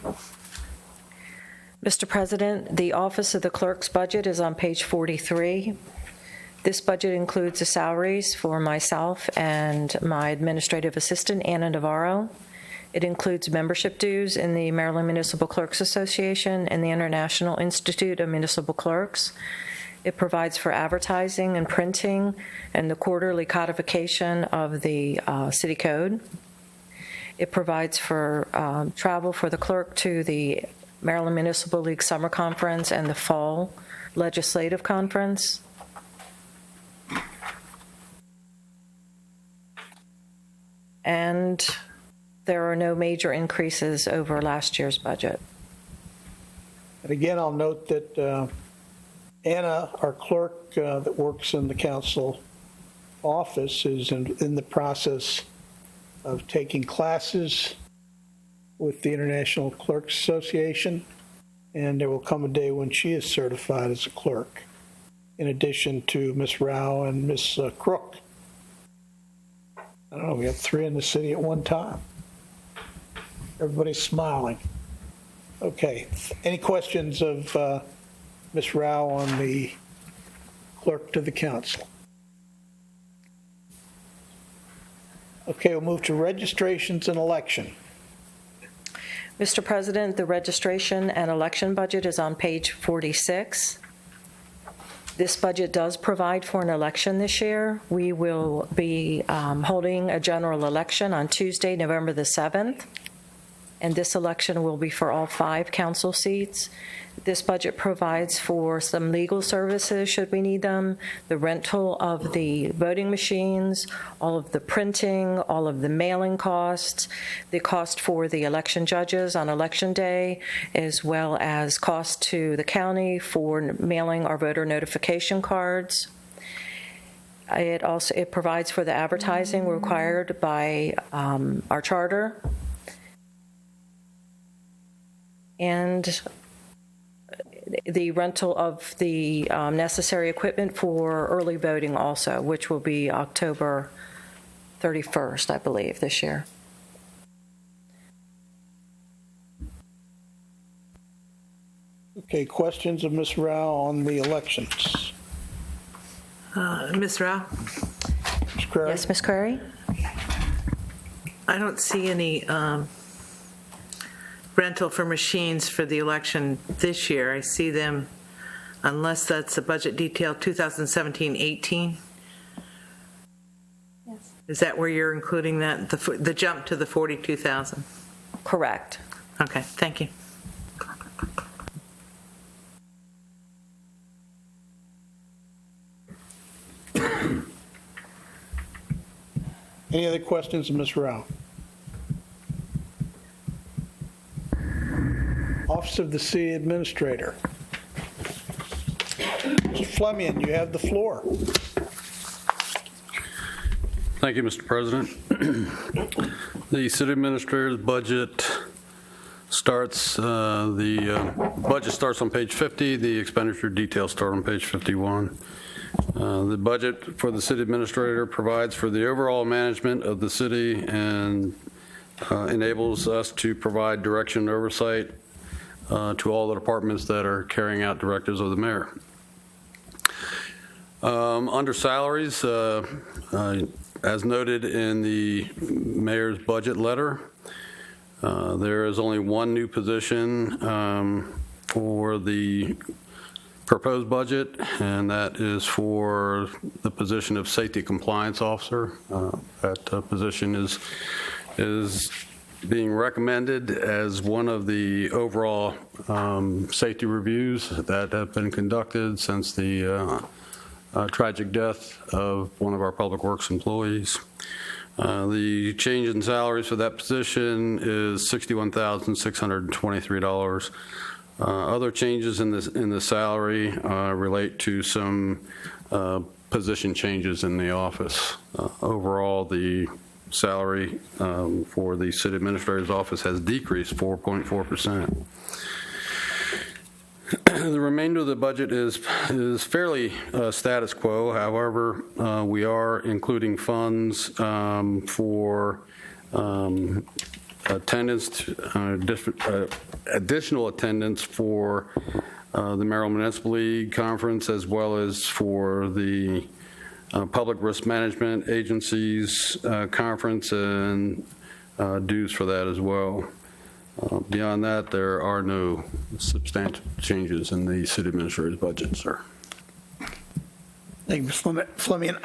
Mr. President, the Office of the Clerk's budget is on page 43. This budget includes the salaries for myself and my administrative assistant, Anna Navarro. It includes membership dues in the Maryland Municipal Clerks Association and the International Institute of Municipal Clerks. It provides for advertising and printing and the quarterly codification of the city code. It provides for travel for the clerk to the Maryland Municipal League Summer Conference and the Fall Legislative Conference. And there are no major increases over last year's budget. And again, I'll note that Anna, our clerk that works in the council office, is in the process of taking classes with the International Clerks Association, and there will come a day when she is certified as a clerk, in addition to Ms. Rao and Ms. Crook. I don't know, we have 3 in the city at one time. Everybody's smiling. Okay, any questions of Ms. Rao on the clerk to the council? Okay, we'll move to registrations and election. Mr. President, the registration and election budget is on page 46. This budget does provide for an election this year. We will be holding a general election on Tuesday, November the 7th, and this election will be for all 5 council seats. This budget provides for some legal services, should we need them, the rental of the voting machines, all of the printing, all of the mailing costs, the cost for the election judges on election day, as well as cost to the county for mailing our voter notification cards. It provides for the advertising required by our charter. And the rental of the necessary equipment for early voting also, which will be October 31st, I believe, this year. Okay, questions of Ms. Rao on the elections? Ms. Rao? Ms. Crary? Yes, Ms. Curry? I don't see any rental for machines for the election this year. I see them, unless that's a budget detail, 2017-18. Yes. Is that where you're including that, the jump to the 42,000? Correct. Okay, thank you. Any other questions of Ms. Rao? Office of the City Administrator. Mr. Fleming, you have the floor. Thank you, Mr. President. The city administrator's budget starts, budget starts on page 50. The expenditure details start on page 51. The budget for the city administrator provides for the overall management of the city and enables us to provide direction and oversight to all the departments that are carrying out directives of the mayor. Under salaries, as noted in the mayor's budget letter, there is only one new position for the proposed budget, and that is for the position of safety compliance officer. That position is being recommended as one of the overall safety reviews that have been conducted since the tragic death of one of our public works employees. The change in salaries for that position is $61,623. Other changes in the salary relate to some position changes in the office. Overall, the salary for the city administrator's office has decreased 4.4%. The remainder of the budget is fairly status quo. However, we are including funds for attendance, additional attendance for the Maryland Municipal League Conference, as well as for the Public Risk Management Agencies Conference and dues for that as well. Beyond that, there are no substantial changes in the city administrator's budget, sir. Thank you, Mr. Fleming.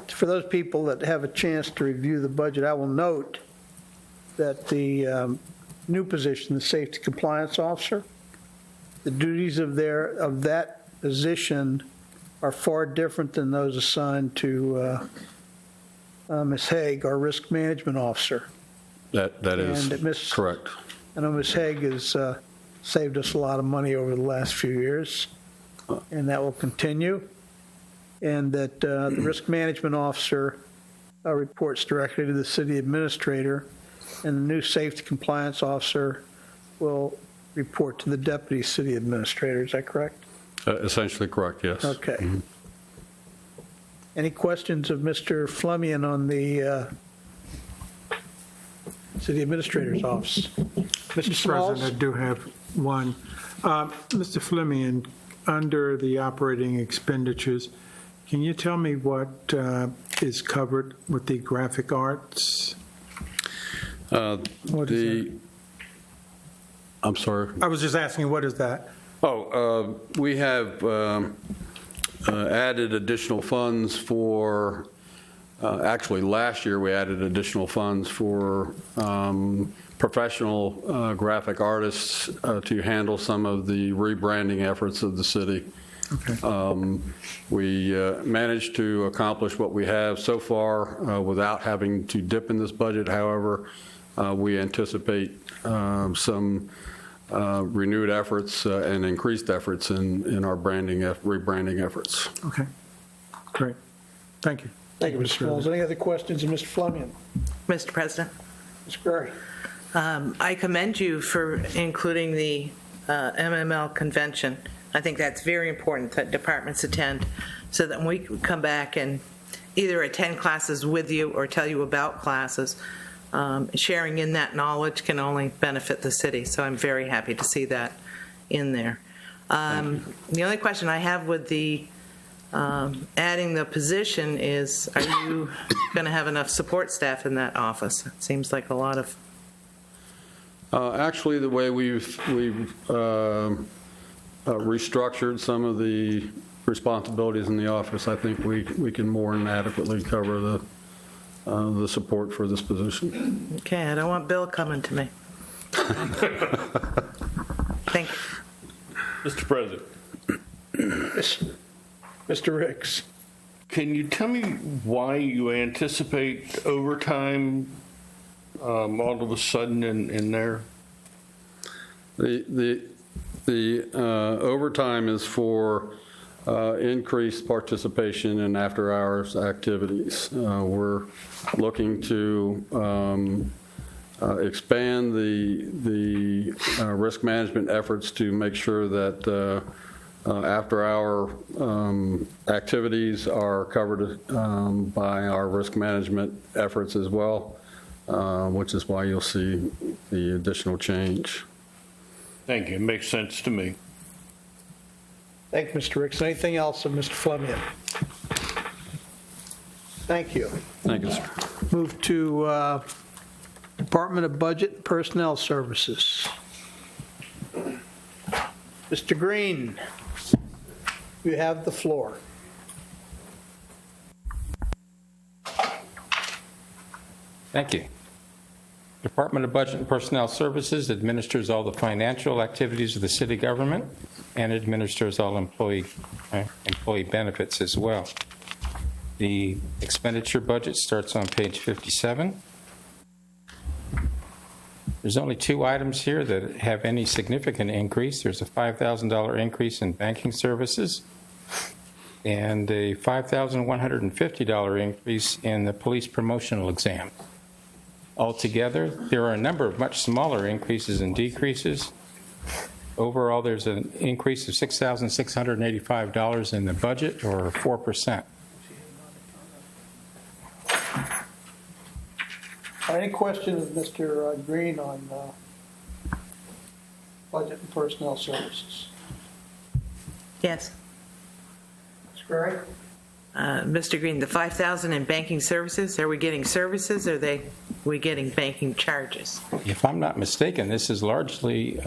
For those people that have a chance to review the budget, I will note that the new position, the Safety Compliance Officer, the duties of that position are far different than those assigned to Ms. Haig, our Risk Management Officer. That And is Ms. correct. I know Ms. Haig has saved us a lot of money over the last few years, and that will continue. And that the Risk Management Officer reports directly to the City Administrator, and the new Safety Compliance Officer will report to the Deputy City Administrator. Is that correct? Essentially correct, yes. Okay. Any questions of Mr. Fleming on the City Administrator's office? Mr. Smalls? President, I do have one. Mr. Fleming, under the operating expenditures, can you tell me what is covered with the graphic arts? What is that? I'm sorry. I was just asking, what is that? We have added additional funds for, actually last year we added additional funds for professional graphic artists to handle some of the rebranding efforts of the city. Okay. We managed to accomplish what we have so far without having to dip in this budget. However, we anticipate some renewed efforts and increased efforts in our rebranding efforts. Okay, great. Thank you. Thank you, Mr. Smalls. Any other questions of Mr. Fleming? Mr. President, Ms. Gray? I commend you for including the MML convention. I think that's very important that departments attend, so that when we come back and either attend classes with you or tell you about classes, sharing in that knowledge can only benefit the city. So I'm very happy to see that in there. The only question I have with the adding the position is, are you going to have enough support staff in that office? It seems like a lot of... Actually, the way we've restructured some of the responsibilities in the office, I think we can more than adequately cover the support for this position. Okay, I don't want Bill coming to me. Thank you. Mr. President, Mr. Ricks? can you tell me why you anticipate overtime all of a sudden in there? The overtime is for increased participation in after-hours activities. We're looking to expand the risk management efforts to make sure that after-hour activities are covered by our risk management efforts as well, which is why you'll see the additional change. Thank you. It makes sense to me. Thank you, Mr. Ricks. Anything else of Mr. Fleming? Thank you. Thank you, sir. Move to Department of Budget and Personnel Services. Mr. Green, you have the floor. Thank you. Department of Budget and Personnel Services administers all the financial activities of the city government and administers all employee benefits as well. The expenditure budget starts on page 57. There's only two items here that have any significant increase. There's a $5,000 increase in banking services and a $5,150 increase in the police promotional exam. Altogether, there are a number of much smaller increases and decreases. Overall, there's an increase of $6,685 in the budget, or 4%. Any questions, Mr. Green, on Budget and Personnel Services. Yes. Ms. Curry? Mr. Green, the 5,000 in banking services, are we getting services or we getting banking charges? If I'm not mistaken, this is largely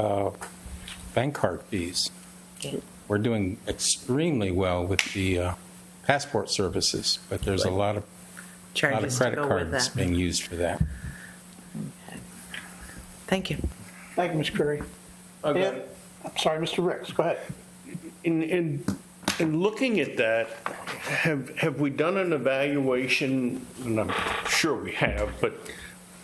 bank card fees. Okay. We're doing extremely well with the passport services, but there's a lot of Charges to credit go with cards that. being used for that. Thank you. Thank you, Ms. Curry. Okay. I'm sorry, Mr. Ricks, go ahead. In looking at that, have we done an evaluation, and I'm sure we have, but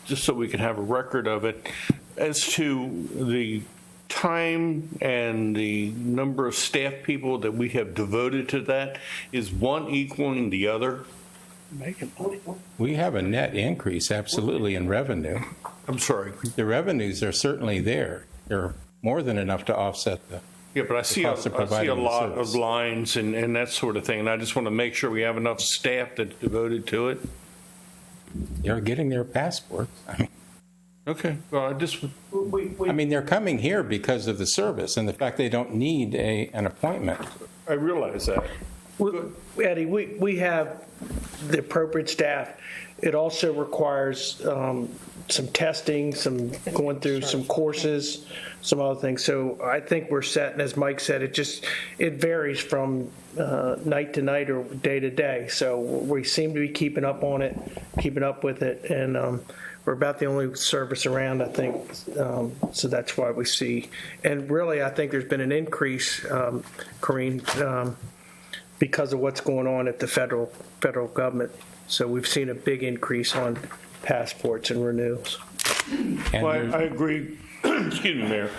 just so we can have a record of it, as to the time and the number of staff people that we have devoted to that? Is one equaling the other? We have a net increase, absolutely, in revenue. I'm sorry. The revenues are certainly there. They're more than enough to offset the Yeah, but I see a cost of providing the lot service. of lines and that sort of thing, and I just want to make sure we have enough staff that's devoted to it. They're getting their passports. Okay, well, I mean, they're coming here because of the service and the fact they don't need an appointment. I realize that. Eddie, we have the appropriate staff. It also requires some testing, some going through some courses, some other things. So I think we're set, and as Mike said, it varies from night to night or day to day. So we seem to be keeping up on it, keeping up with it, and we're about the only service around, I think. So that's why we see. And really, I think there's been an increase, Corinne, because of what's going on at the federal government. So we've seen a big increase on passports and renewals. And Well, there's- I agree. Excuse me, Mayor.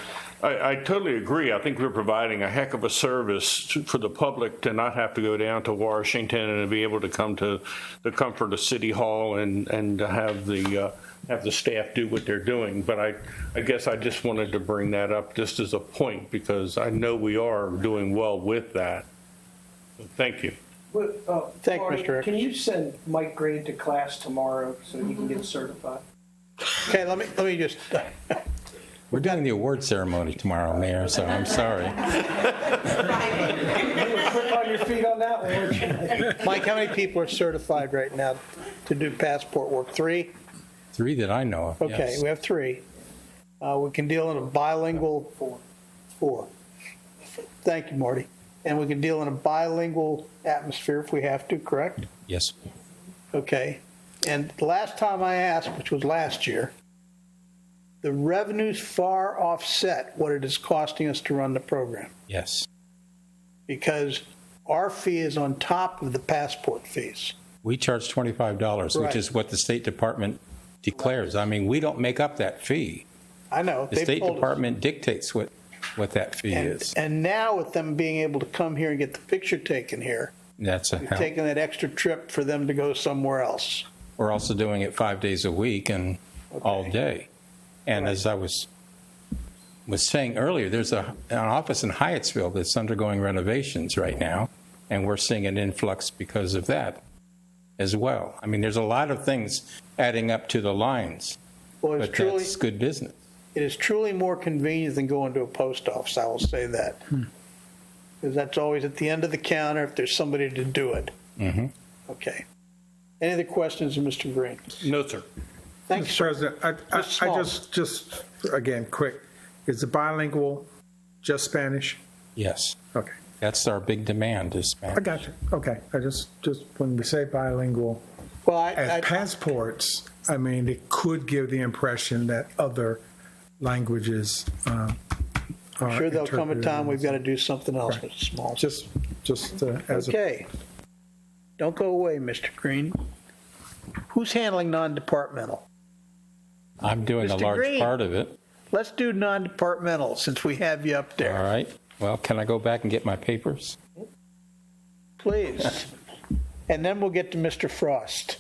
I totally agree. I think we're providing a heck of a service for the public to not have to go down to Washington and to be able to come to the comfort of City Hall and to have the staff do what they're doing. But I guess I just wanted to bring that up just as a point because I know we are doing well with that. So thank you. Thank you, Marty, Mr. Ricks. Can you send Mike Green to class tomorrow so he can get certified? Okay, let me just, we're doing the award ceremony tomorrow, Mayor, so I'm sorry. You were quick on your feet on that one, weren't you? Mike, how many people are certified right now to do passport work? 3? 3 that I know of, Okay, yes. we have 3. We can deal in a bilingual, 4. Thank you, Marty. And we can deal in a bilingual atmosphere if we have to, correct? Yes. Okay. And the last time I asked, which was last year, the revenues far offset what it is costing us to run the program Yes. because our fee is on top of the passport fees. We charge $25, Right. which is what the State Department declares. I mean, we don't make up that fee. I know. The they've State told us. Department dictates what that fee is. And now with them being able to come here and get the picture taken here, That's a we've help. taken that extra trip for them to go somewhere else. We're also doing it 5 days a week and all day. And as I was saying earlier, there's an office in Hyattsville that's undergoing renovations right now, and we're seeing an influx because of that as well. I mean, there's a lot of things adding up to the lines, Well, but that's good business. it is truly more convenient than going to a post office, I will say that. Because that's always at the end of the counter if there's somebody to do it. Mm-hmm. Okay. Any other questions of Mr. Green? No, sir. Thank you, Mr. sir. President, I Mr. Small. just, again, quick, is the bilingual just Spanish? Yes. Okay, That's our big demand is Spanish. I got you. Okay, I just when we say bilingual, Well, as passports, I mean, it could give the impression that other languages are I'm sure there'll come a interpreted time we've as- got to do something else, Right. Mr. Small. Just as a, Okay. Don't go away, Mr. Green. Who's handling non-departmental? I'm doing a Mr. large Green. part of it. Let's do non-departmental since we have you up All there. right. Well, can I go back and get my papers? Please. And then we'll get to Mr. Frost.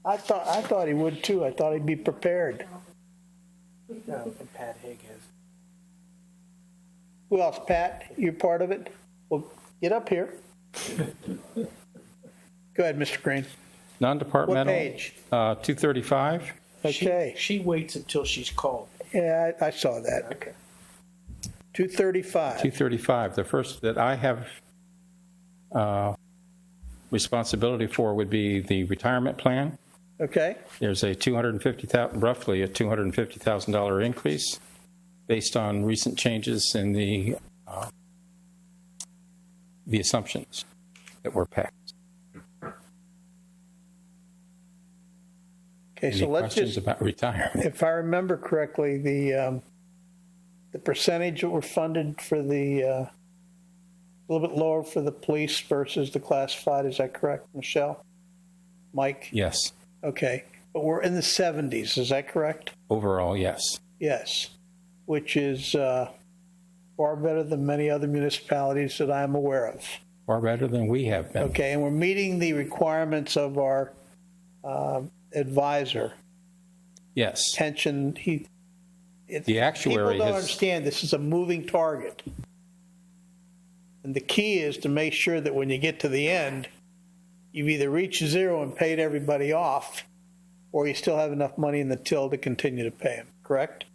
I thought he would too. I thought he'd be prepared. And Pat Haig has. Who else? Pat, you're part of it? Well, get up here. Go ahead, Mr. Green. Non-departmental. What page? 235. Okay. She waits until she's called. Yeah, I saw that. Okay. 235. 235, the first that I have responsibility for would be the retirement plan. Okay, There's a roughly a $250,000 increase based on recent changes in the assumptions that were passed. okay, Any so let's questions just, about retirement? if I remember correctly, the percentage that were funded for a little bit lower for the police versus the classified, is that correct, Michelle? Mike? Yes, Okay, but we're in the 70s, is that correct? overall, yes. Yes, which is far better than many other municipalities that I'm aware of. Far better than we have been. Okay, and we're meeting the requirements of our advisor. Yes. Pension, The actuary people don't has, understand this is a moving target. And the key is to make sure that when you get to the end, you've either reached zero and paid everybody off, or you still have enough money in the till to continue to pay them, correct?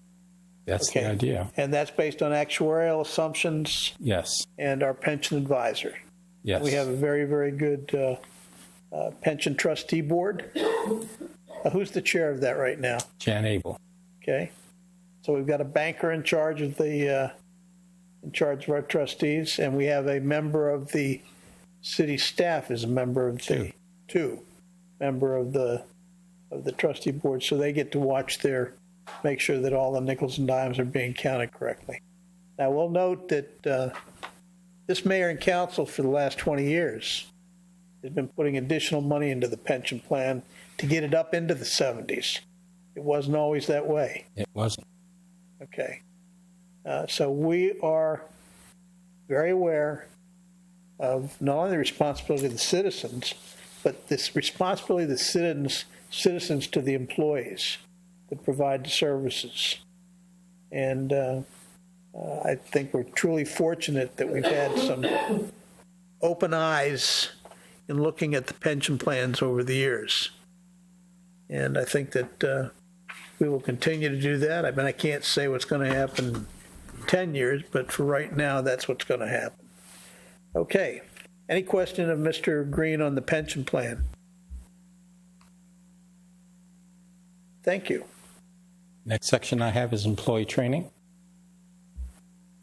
that's Okay. the idea. And that's based on actuarial assumptions Yes, and our pension advisor. yes. We have a very, very good pension trustee board. Who's the chair of that right now? Jan Abel. Okay, so we've got a banker in charge of our trustees, and we have a member of the city staff is a member of the member of the trustee board, so they get to watch make sure that all the nickels and dimes are being counted correctly. Now we'll note that this mayor and council for the last 20 years has been putting additional money into the pension plan to get it up into the 70s. It wasn't always that way. It wasn't. Okay. So we are very aware of not only the responsibility of the citizens, but this responsibility of the citizens to the employees that provide the services. And I think we're truly fortunate that we've had some open eyes in looking at the pension plans over the years. And I think that we will continue to do that. I mean, I can't say what's going to happen in 10 years, but for right now, that's what's going to happen. Okay. Any question of Mr. Green on the pension plan? Thank you. Next section I have is employee training.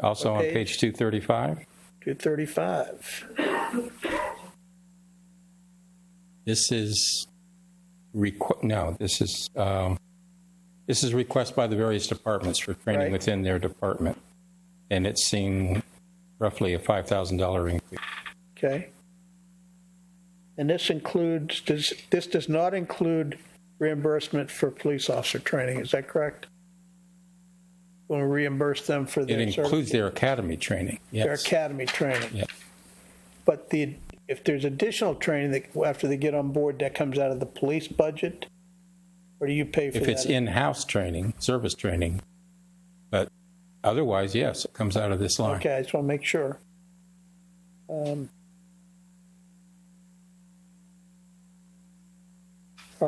Also on Okay. page 235. 235. This is this is request by the various departments for training Right. within their department, and it's seen roughly a $5,000 increase. Okay. And this does not include reimbursement for police officer training, is that correct? We'll reimburse them for It their includes service, their academy training. Yes. their academy training. Yes. But if there's additional training that after they get on board, that comes out of the police budget, or do you pay for that? If it's in-house training, service training, but otherwise, yes, it comes out of this line. Okay, I just want to make sure. All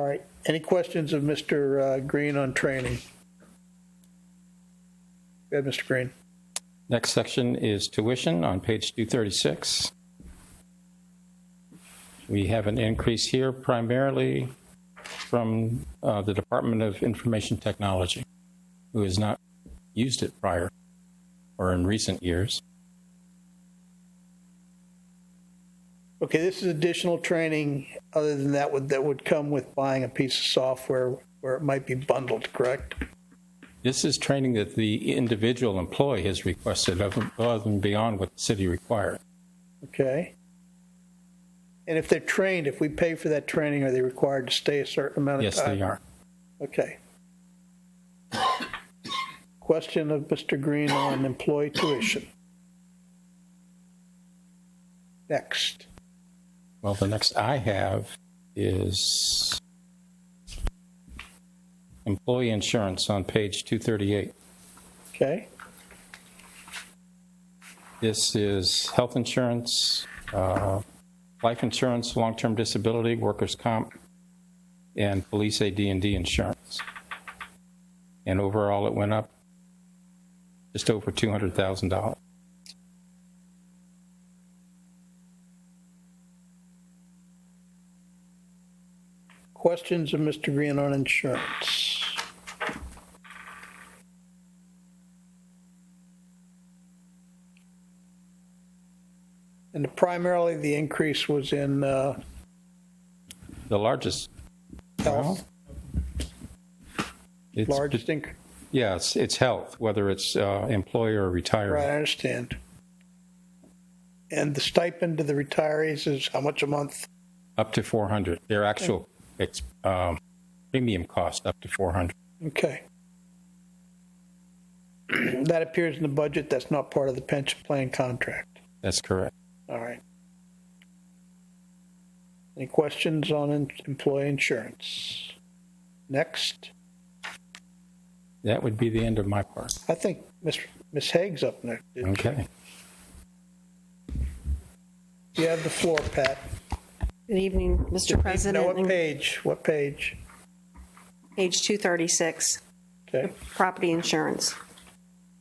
right. Any questions of Mr. Green on training? Go ahead, Mr. Green. Next section is tuition on page 236. We have an increase here primarily from the Department of Information Technology, who has not used it prior or in recent years. Okay, this is additional training other than that would come with buying a piece of software where it might be bundled, correct? This is training that the individual employee has requested above and beyond what the city requires. Okay. And if they're trained, if we pay for that training, are they required to stay a certain amount of Yes, time? they are. Okay. Question of Mr. Green on employee tuition. Next. Well, the next I have is employee insurance on page 238. Okay. This is health insurance, life insurance, long-term disability, workers' comp, and police AD&D insurance. And overall, it went up just over $200,000. Questions of Mr. Green on insurance? And primarily, the increase was in The largest, health, it's, largest increase. yeah, it's health, whether it's employee or retiree. Right, I understand. And the stipend to the retirees is how much a month? Up to 400. Their actual premium cost up to 400. Okay. That appears in the budget. That's not part of the pension plan contract. That's correct. All right. Any questions on employee insurance? Next. That would be the end of my part. I think Ms. Haig's up next. Okay. You have the floor, Pat. Good evening, Mr. President. No, what page? What page? Page 236, Okay. property insurance.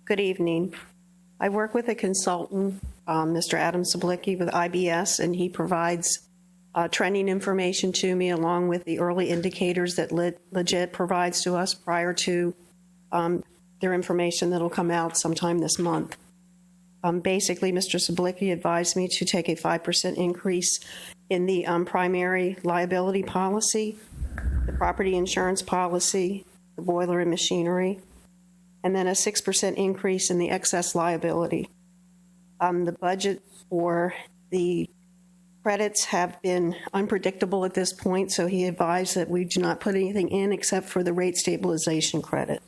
Good evening. I work with a consultant, Mr. Adam Sablicki with IBS, and he provides trending information to me along with the early indicators that Legit provides to us prior to their information that'll come out sometime this month. Basically, Mr. Sablicki advised me to take a 5% increase in the primary liability policy, the property insurance policy, the boiler and machinery, and then a 6% increase in the excess liability. The budget for the credits have been unpredictable at this point, so he advised that we do not put anything in except for the rate stabilization credit.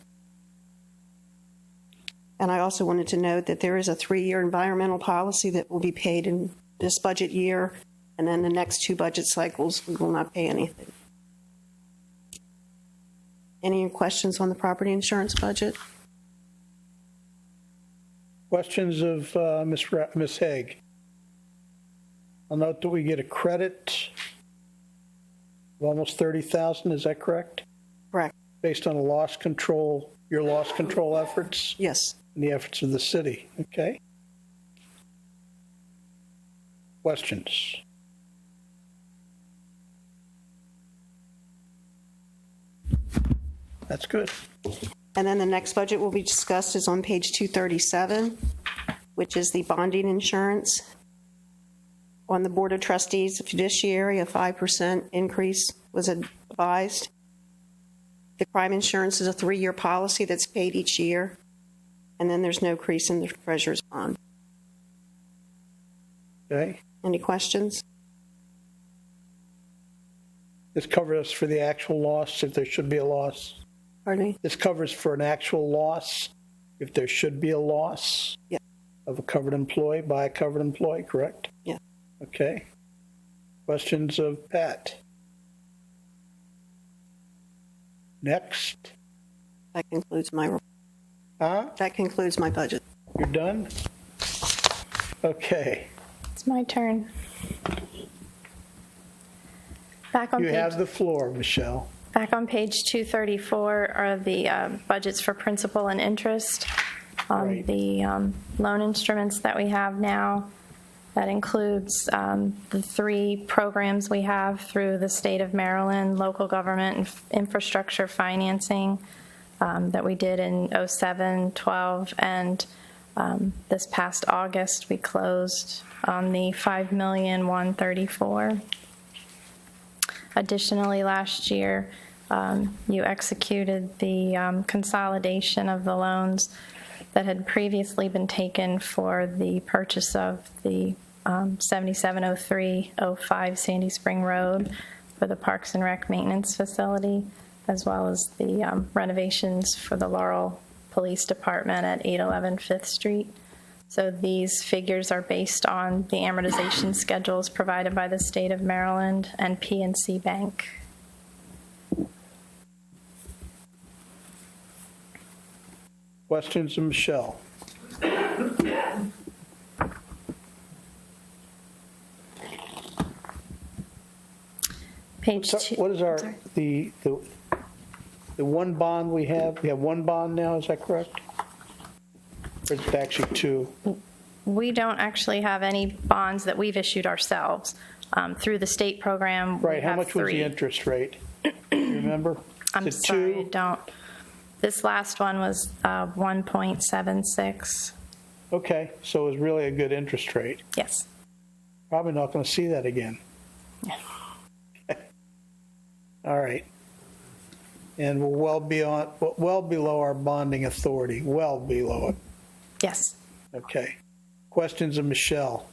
And I also wanted to note that there is a 3-year environmental policy that will be paid in this budget year, and then the next 2 budget cycles, we will not pay anything. Any questions on the property insurance budget? Questions of Ms. Haig? I'll note that we get a credit of almost $30,000. Is that correct? Correct. Based on your loss control efforts Yes. and the efforts of the city. Okay. Questions? That's good. And then the next budget will be discussed is on page 237, which is the bonding insurance. On the Board of Trustees, the fiduciary, a 5% increase was advised. The crime insurance is a 3-year policy that's paid each year. And then there's no increase in the treasurer's bond. Okay. Any questions? This covers us for the actual loss if there should be a loss. Pardon me? This covers for an actual loss if there should be a loss Yeah. of a covered employee by a covered employee, correct? Yeah. Okay. Questions of Pat? Next. That concludes my budget. You're done? Okay. It's my turn. Back on You page have the floor, Michelle. Back on page 234 are the budgets for principal and interest on Right. the loan instruments that we have now. That includes the 3 programs we have through the state of Maryland, local government and infrastructure financing that we did in 07, 12, and this past August we closed on the $5,134,000. Additionally, last year, you executed the consolidation of the loans that had previously been taken for the purchase of the 770305 Sandy Spring Road for the Parks and Rec Maintenance Facility, as well as the renovations for the Laurel Police Department at 811 5th Street. So these figures are based on the amortization schedules provided by the state of Maryland and PNC Bank. Questions of Michelle? Page 2. What is the one bond we have? We have one bond now, is that correct? Or is it actually two? We don't actually have any bonds that we've issued ourselves. Through the state program, we Right, how have much was the 3. interest rate? Do you remember? I'm Is it sorry, I two? don't. This last one was 1.76. Okay, so it was really a good interest rate. Yes. Probably not going to see that again. Yeah. All right. And we're well below our bonding authority, well below it. Yes. Okay. Questions of Michelle?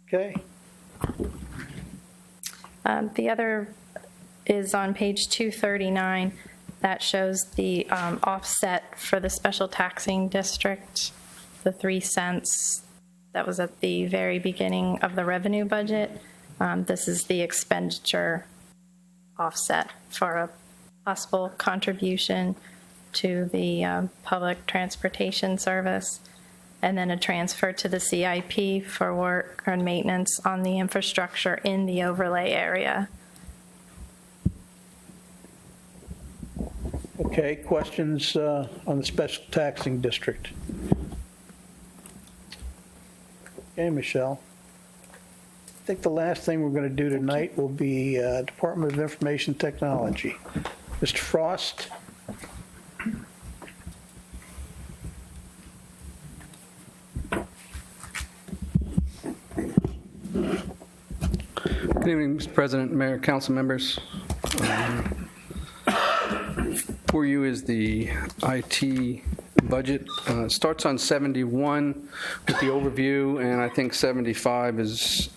Okay. The other is on page 239. That shows the offset for the special taxing district, the 3 cents. That was at the very beginning of the revenue budget. This is the expenditure offset for a possible contribution to the public transportation service, and then a transfer to the CIP for work and maintenance on the infrastructure in the overlay area. Okay, questions on the special taxing district? Okay, Michelle. I think the last thing we're going to do tonight will be Department of Information Technology. Mr. Frost? Good evening, Mr. President, Mayor, council members. For you is the IT budget. It starts on 71 with the overview, and I think 75 is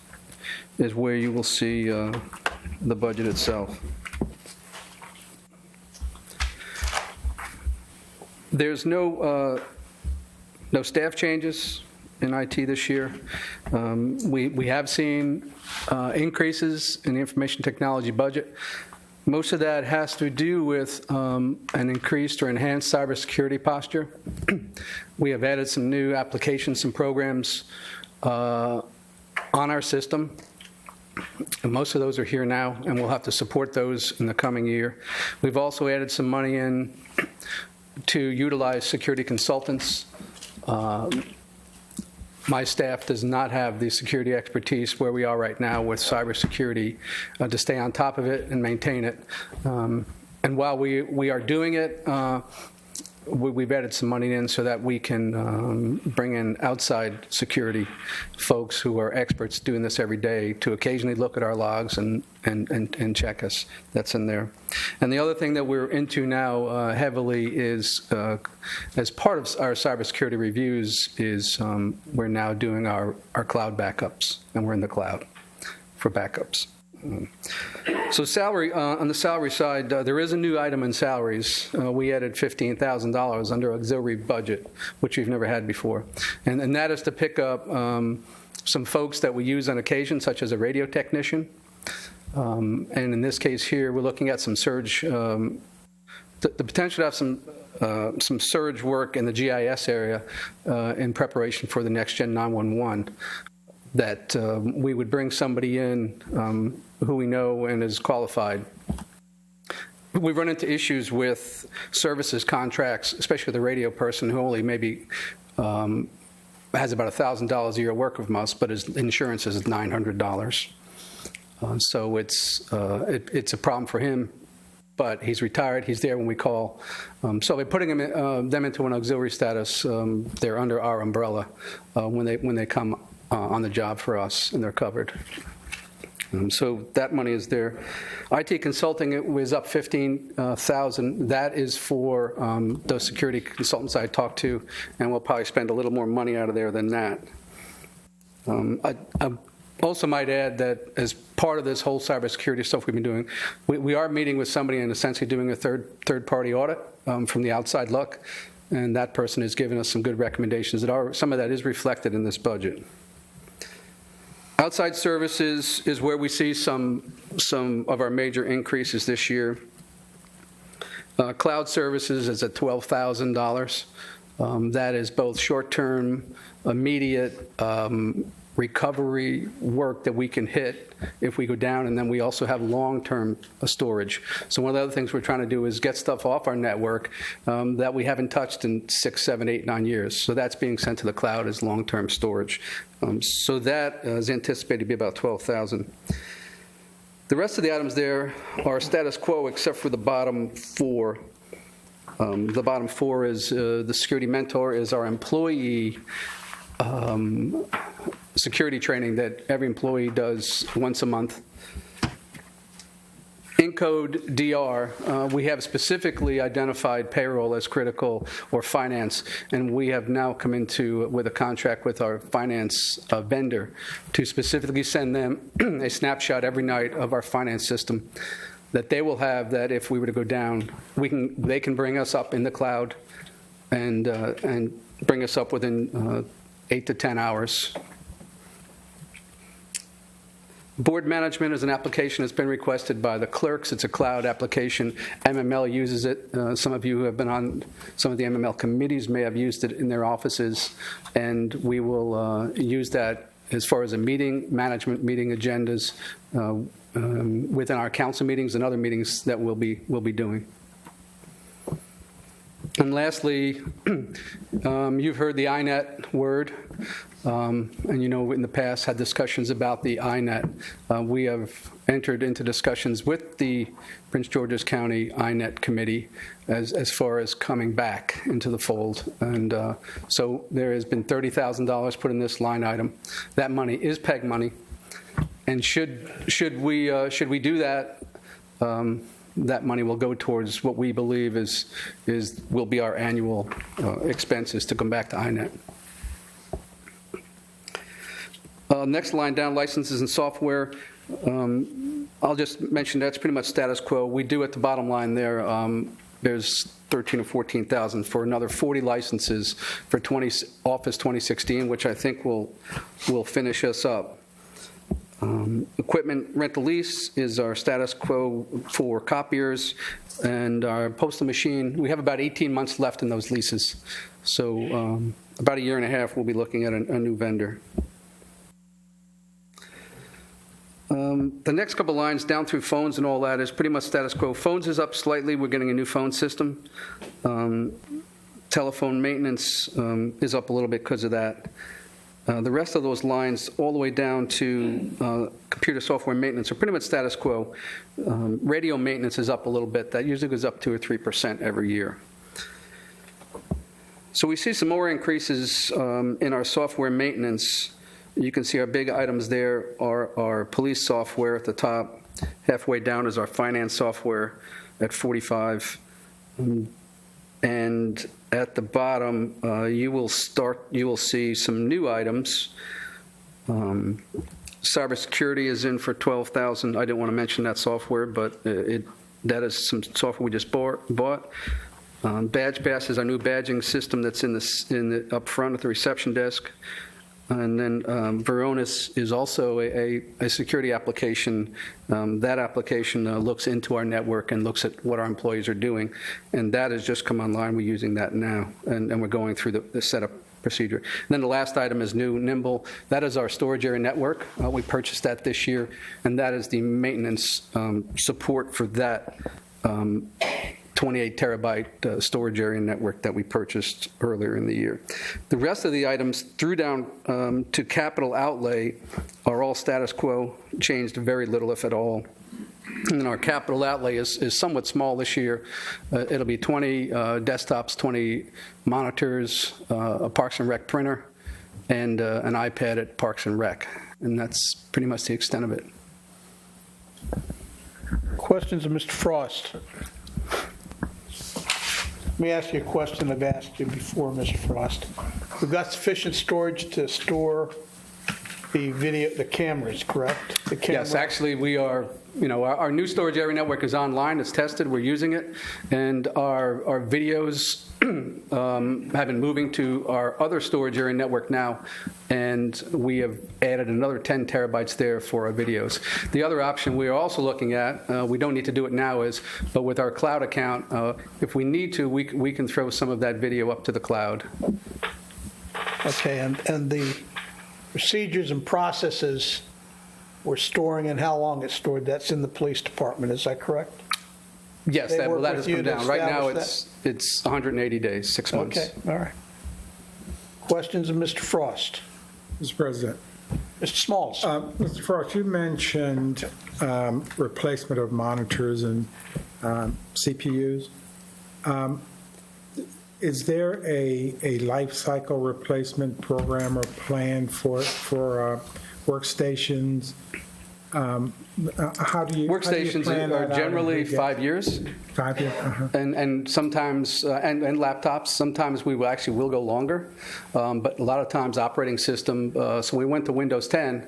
where you will see the budget itself. There's no staff changes in IT this year. We have seen increases in the information technology budget. Most of that has to do with an increased or enhanced cybersecurity posture. We have added some new applications and programs on our system. And most of those are here now, and we'll have to support those in the coming year. We've also added some money in to utilize security consultants. My staff does not have the security expertise where we are right now with cybersecurity to stay on top of it and maintain it. And while we are doing it, we've added some money in so that we can bring in outside security folks who are experts doing this every day to occasionally look at our logs and check us. That's in there. And the other thing that we're into now heavily is, as part of our cybersecurity reviews, is we're now doing our cloud backups, and we're in the cloud for backups. So salary, on the salary side, there is a new item in salaries. We added $15,000 under auxiliary budget, which we've never had before. And that is to pick up some folks that we use on occasion, such as a radio technician. And in this case here, we're looking at some surge, the potential to have some surge work in the GIS area in preparation for the next gen 911. That we would bring somebody in who we know and is qualified. We've run into issues with services contracts, especially the radio person who only maybe has about $1,000 a year work with us, but his insurance is $900. So it's a problem for him. But he's retired. He's there when we call. So by putting them into an auxiliary status, they're under our umbrella when they come on the job for us, and they're covered. So that money is there. IT consulting, it was up $15,000. That is for those security consultants I talked to, and we'll probably spend a little more money out of there than that. I also might add that as part of this whole cybersecurity stuff we've been doing, we are meeting with somebody and essentially doing a third-party audit from the outside look, and that person has given us some good recommendations. Some of that is reflected in this budget. Outside services is where we see some of our major increases this year. Cloud services is at $12,000. That is both short-term, immediate, recovery work that we can hit if we go down, and then we also have long-term storage. So one of the other things we're trying to do is get stuff off our network that we haven't touched in 6, 7, 8, 9 years. So that's being sent to the cloud as long-term storage. So that is anticipated to be about $12,000. The rest of the items there are status quo except for the bottom 4. The bottom 4 is the security mentor is our employee security training that every employee does once a month. In code DR, we have specifically identified payroll as critical, or finance, and we have now come into with a contract with our finance vendor to specifically send them a snapshot every night of our finance system that they will have, that if we were to go down, they can bring us up in the cloud and bring us up within 8 to 10 hours. Board management is an application that's been requested by the clerks. It's a cloud application. MML uses it. Some of you who have been on some of the MML committees may have used it in their offices, and we will use that as far as management meeting agendas within our council meetings and other meetings that we'll be doing. And lastly, you've heard the INET word, and you know in the past had discussions about the INET. We have entered into discussions with the Prince George's County INET committee as far as coming back into the fold. And so there has been $30,000 put in this line item. That money is PEG money. And should we do that, that money will go towards what we believe will be our annual expenses to come back to INET. Next line down, licenses and software. I'll just mention that's pretty much status quo. We do at the bottom line there, there's 13 or 14,000 for another 40 licenses for Office 2016, which I think will finish us up. Equipment rental lease is our status quo for copiers, and our postal machine, we have about 18 months left in those leases. So about a year and a half, we'll be looking at a new vendor. The next couple lines down through phones and all that is pretty much status quo. Phones is up slightly. We're getting a new phone system. Telephone maintenance is up a little bit because of that. The rest of those lines, all the way down to computer software maintenance, are pretty much status quo. Radio maintenance is up a little bit. That usually goes up 2 or 3% every year. So we see some more increases in our software maintenance. You can see our big items there are our police software at the top. Halfway down is our finance software at 45. And at the bottom, you will see some new items. Cybersecurity is in for $12,000. I didn't want to mention that software, but that is some software we just bought. Badge Pass is our new badging system that's in the up front at the reception desk. And then Veronis is also a security application. That application looks into our network and looks at what our employees are doing. And that has just come online. We're using that now. And we're going through the setup procedure. And then the last item is new, Nimble. That is our storage area network. We purchased that this year. And that is the maintenance support for that 28 terabyte storage area network that we purchased earlier in the year. The rest of the items through down to capital outlay are all status quo, changed very little if at all. And then our capital outlay is somewhat small this year. It'll be 20 desktops, 20 monitors, a Parks and Rec printer, and an iPad at Parks and Rec. And that's pretty much the extent of it. Questions of Mr. Frost? Let me ask you a question I've asked you before, Mr. Frost. We've got sufficient storage to store the cameras, correct? The camera. Yes, actually, we are, our new storage area network is online, it's tested, we're using it, and our videos have been moving to our other storage area network now, and we have added another 10 terabytes there for our videos. The other option we are also looking at, we don't need to do it now, but with our cloud account, if we need to, we can throw some of that video up to the cloud. Okay, and procedures and processes we're storing and how long it's stored, that's in the police department, is that correct? Yes, They that work that with has you come to down. Right now, establish it's 180 days, 6 months. Okay, all right. Questions of Mr. Frost? Mr. President. Mr. Smalls? Mr. Frost, you mentioned replacement of monitors and CPUs. Is there a life cycle replacement program or plan for workstations? How do you Workstations plan that are out generally and who 5 gets- years. 5 years, And sometimes, and laptops, sometimes we will go longer, but a lot of times operating system, so we went to Windows 10,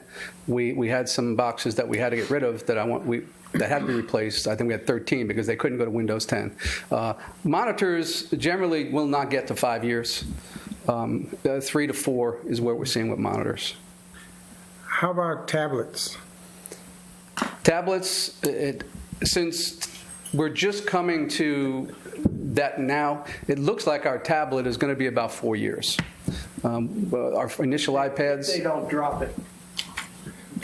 we had some boxes that we had to get rid of that that had to be replaced. I think we had 13 because they couldn't go to Windows 10. Monitors generally will not get to 5 years. 3 to 4 is what we're seeing with monitors. How about tablets? Tablets, since we're just coming to that now, it looks like our tablet is going to be about 4 years. Our initial iPads. They don't drop it.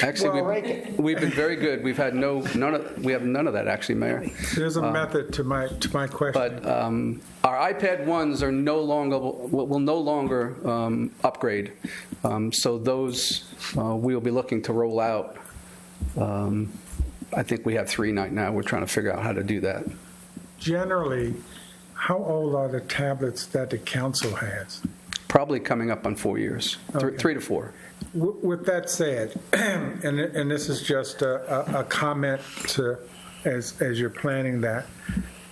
Actually, Well, we've been very good. We've had we have none of that actually, Mayor. There's a method to my question. But our iPad 1s are will no longer upgrade. So those we will be looking to roll out. I think we have 3 right now. We're trying to figure out how to do that. Generally, how old are the tablets that the council has? Probably coming up on 4 years, Okay. 3 to 4. With that said, and this is just a comment as you're planning that,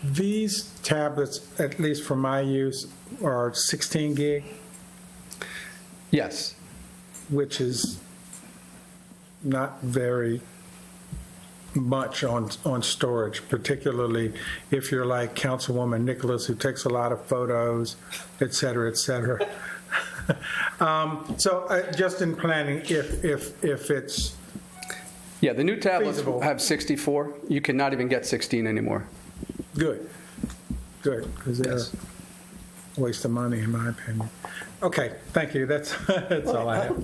these tablets, at least for my use, are 16 gig, Yes. which is not very much on storage, particularly if you're like Councilwoman Nicholas, who takes a lot of photos, et cetera, et cetera. So just in planning, if it's Yeah, the new tablets Feasible. have 64. You cannot even get 16 anymore. good, because they're Yes. a waste of money, in my opinion. Okay, thank you. That's all I have.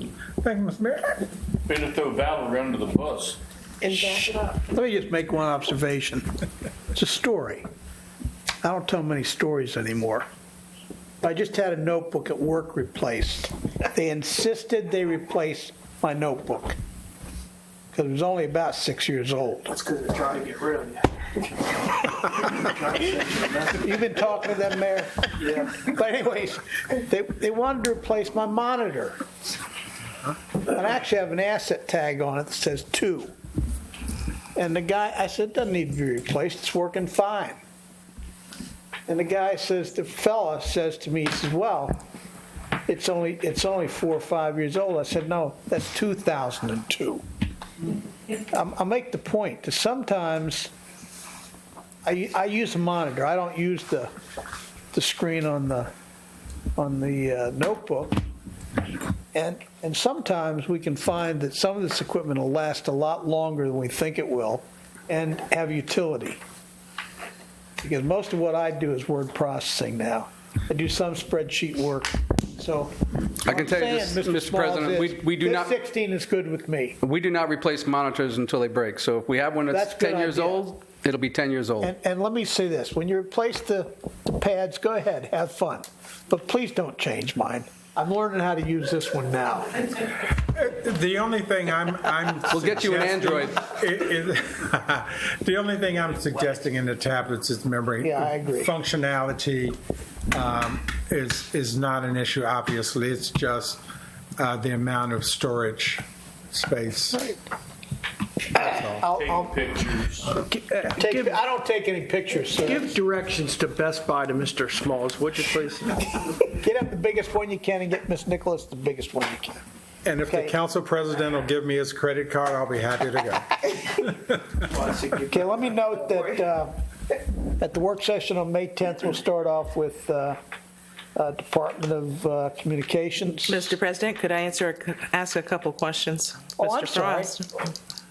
Thank you, Mr. Mayor. Better throw Val under the bus. Let me just make one observation. It's a story. I don't tell many stories anymore. I just had a notebook at work replaced. They insisted they replace my notebook because it was only about 6 years old. That's because they're trying to get rid of you. You've been talking to them, Mayor? Yeah. But anyways, they wanted to replace my monitor. And I actually have an asset tag on it that says 2. And the guy, I said, it doesn't need to be replaced, it's working fine. And the guy says, the fella says to me, he says, well, it's only 4 or 5 years old. I said, no, that's 2002. I'll make the point that sometimes I use a monitor. I don't use the screen on the notebook. And sometimes we can find that some of this equipment will last a lot longer than we think it will and have utility. Because most of what I do is word processing now. I do some spreadsheet work. So I can tell you this, Mr. President, we do not. This 16 is good with me. We do not replace monitors until they break. So if we have one That's that's a good 10 years idea. old, it'll be 10 years old. And let me say this, when you replace the pads, go ahead, have fun. But please don't change mine. I'm learning how to use this one now. The only thing I'm We'll get you an Android. The only thing I'm suggesting in the tablets is memory. Yeah, I agree. Functionality is not an issue, obviously. It's just the amount of storage space. I'll Pictures. I don't take any pictures, so Give directions to Best Buy to Mr. Smalls, would you please? get up the biggest one you can and get Miss Nicholas the biggest one you can. And if the Okay. council president will give me his credit card, I'll be happy to go. Okay, let me note that at the work session on May 10th, we'll start off with Department of Communications. Mr. President, could I ask a couple questions? Oh, I'm Mr. sorry. Frost?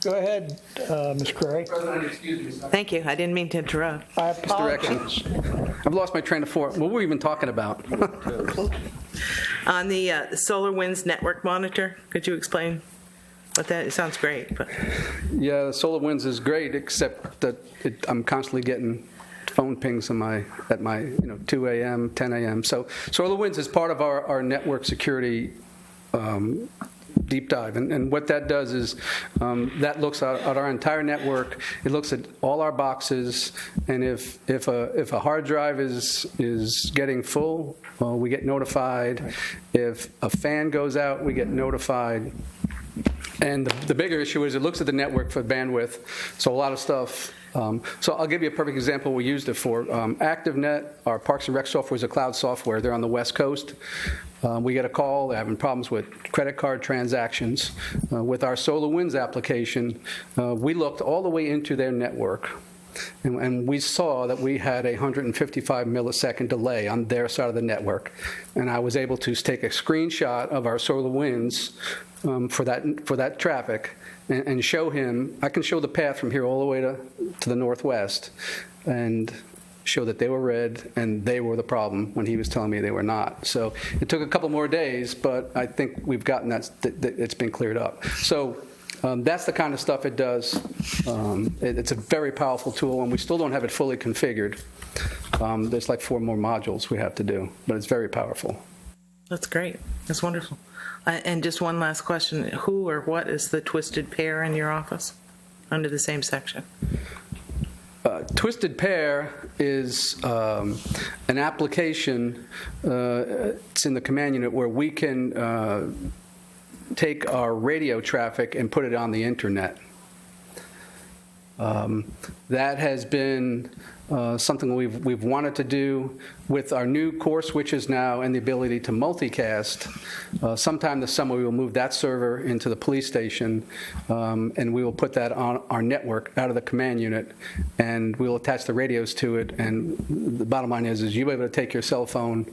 Go ahead, Ms. Cray. President, excuse me, sir. Thank you. I didn't mean to interrupt. I Misdirection. apologize. I've lost my train of thought. What were we even talking about? On the SolarWinds network monitor, could you explain what that, it sounds great, but Yeah, SolarWinds is great, except that I'm constantly getting phone pings at my 2 a.m., 10 a.m. So SolarWinds is part of our network security deep dive. And what that does is that looks at our entire network. It looks at all our boxes, and if a hard drive is getting full, we get notified. If a fan goes out, we get notified. And the bigger issue is it looks at the network for bandwidth. So a lot of stuff. So I'll give you a perfect example we used it for. ActiveNet, our Parks and Rec software, is a cloud software. They're on the West Coast. We get a call. They're having problems with credit card transactions. With our SolarWinds application, we looked all the way into their network. And we saw that we had a 155 millisecond delay on their side of the network. And I was able to take a screenshot of our SolarWinds for that traffic and show him. I can show the path from here all the way to the northwest and show that they were red and they were the problem when he was telling me they were not. So it took a couple more days, but I think we've gotten that it's been cleared up. So that's the kind of stuff it does. It's a very powerful tool, and we still don't have it fully configured. There's like 4 more modules we have to do, but it's very powerful. that's great. That's wonderful. And just one last question. Who or what is the Twisted Pair in your office under the same section? Twisted Pair is an application, it's in the command unit, where we can take our radio traffic and put it on the internet. That has been something we've wanted to do with our new core switches now and the ability to multicast. Sometime this summer we will move that server into the police station, and we will put that on our network out of the command unit, and we'll attach the radios to it. And the bottom line is you'll be able to take your cell phone,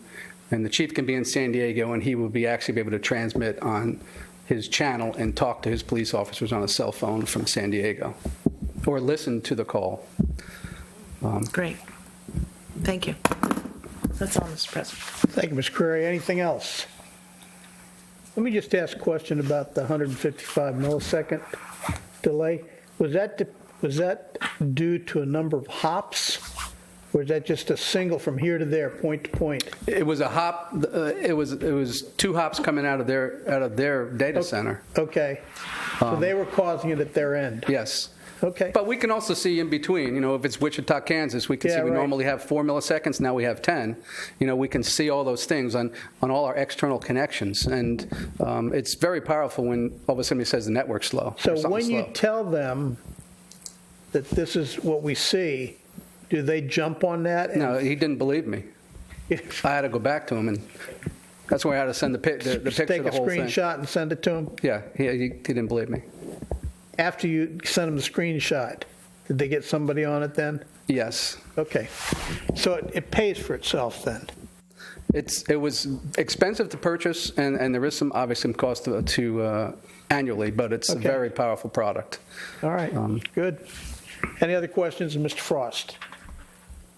and the chief can be in San Diego, and he will be actually be able to transmit on his channel and talk to his police officers on a cell phone from San Diego, or listen to the call. Great. Thank you. That's all, Mr. President. Thank you, Ms. Curry. Anything else? Let me just ask a question about the 155 millisecond delay. Was that due to a number of hops, or is that just a single from here to there, point to point? It was a hop. It was 2 hops coming out of their data center. Okay. So they were causing it at their end? Yes. Okay. But we can also see in between. If it's Wichita, Kansas, we can see we normally have 4 milliseconds. Now we have 10. We can see all those things on all our external connections. And it's very powerful when all of a sudden he says the network's slow. So when you tell them that this is what we see, do they jump on that? No, he didn't believe me. I had to go back to him, and that's why I had to send the picture of the whole thing. Take a screenshot and send it to him? Yeah, he didn't believe me. After you sent them the screenshot, did they get somebody on it then? Yes. Okay. So it pays for itself then? It was expensive to purchase, and there is some cost to annually, but it's a very powerful product. All right, good. Any other questions of Mr. Frost?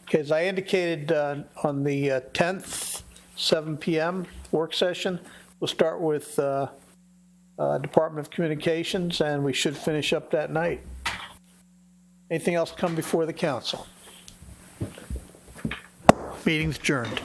Okay, as I indicated on the 10th, 7 p.m. work session, we'll start with Department of Communications, and we should finish up that night. Anything else come before the council? Meeting's adjourned.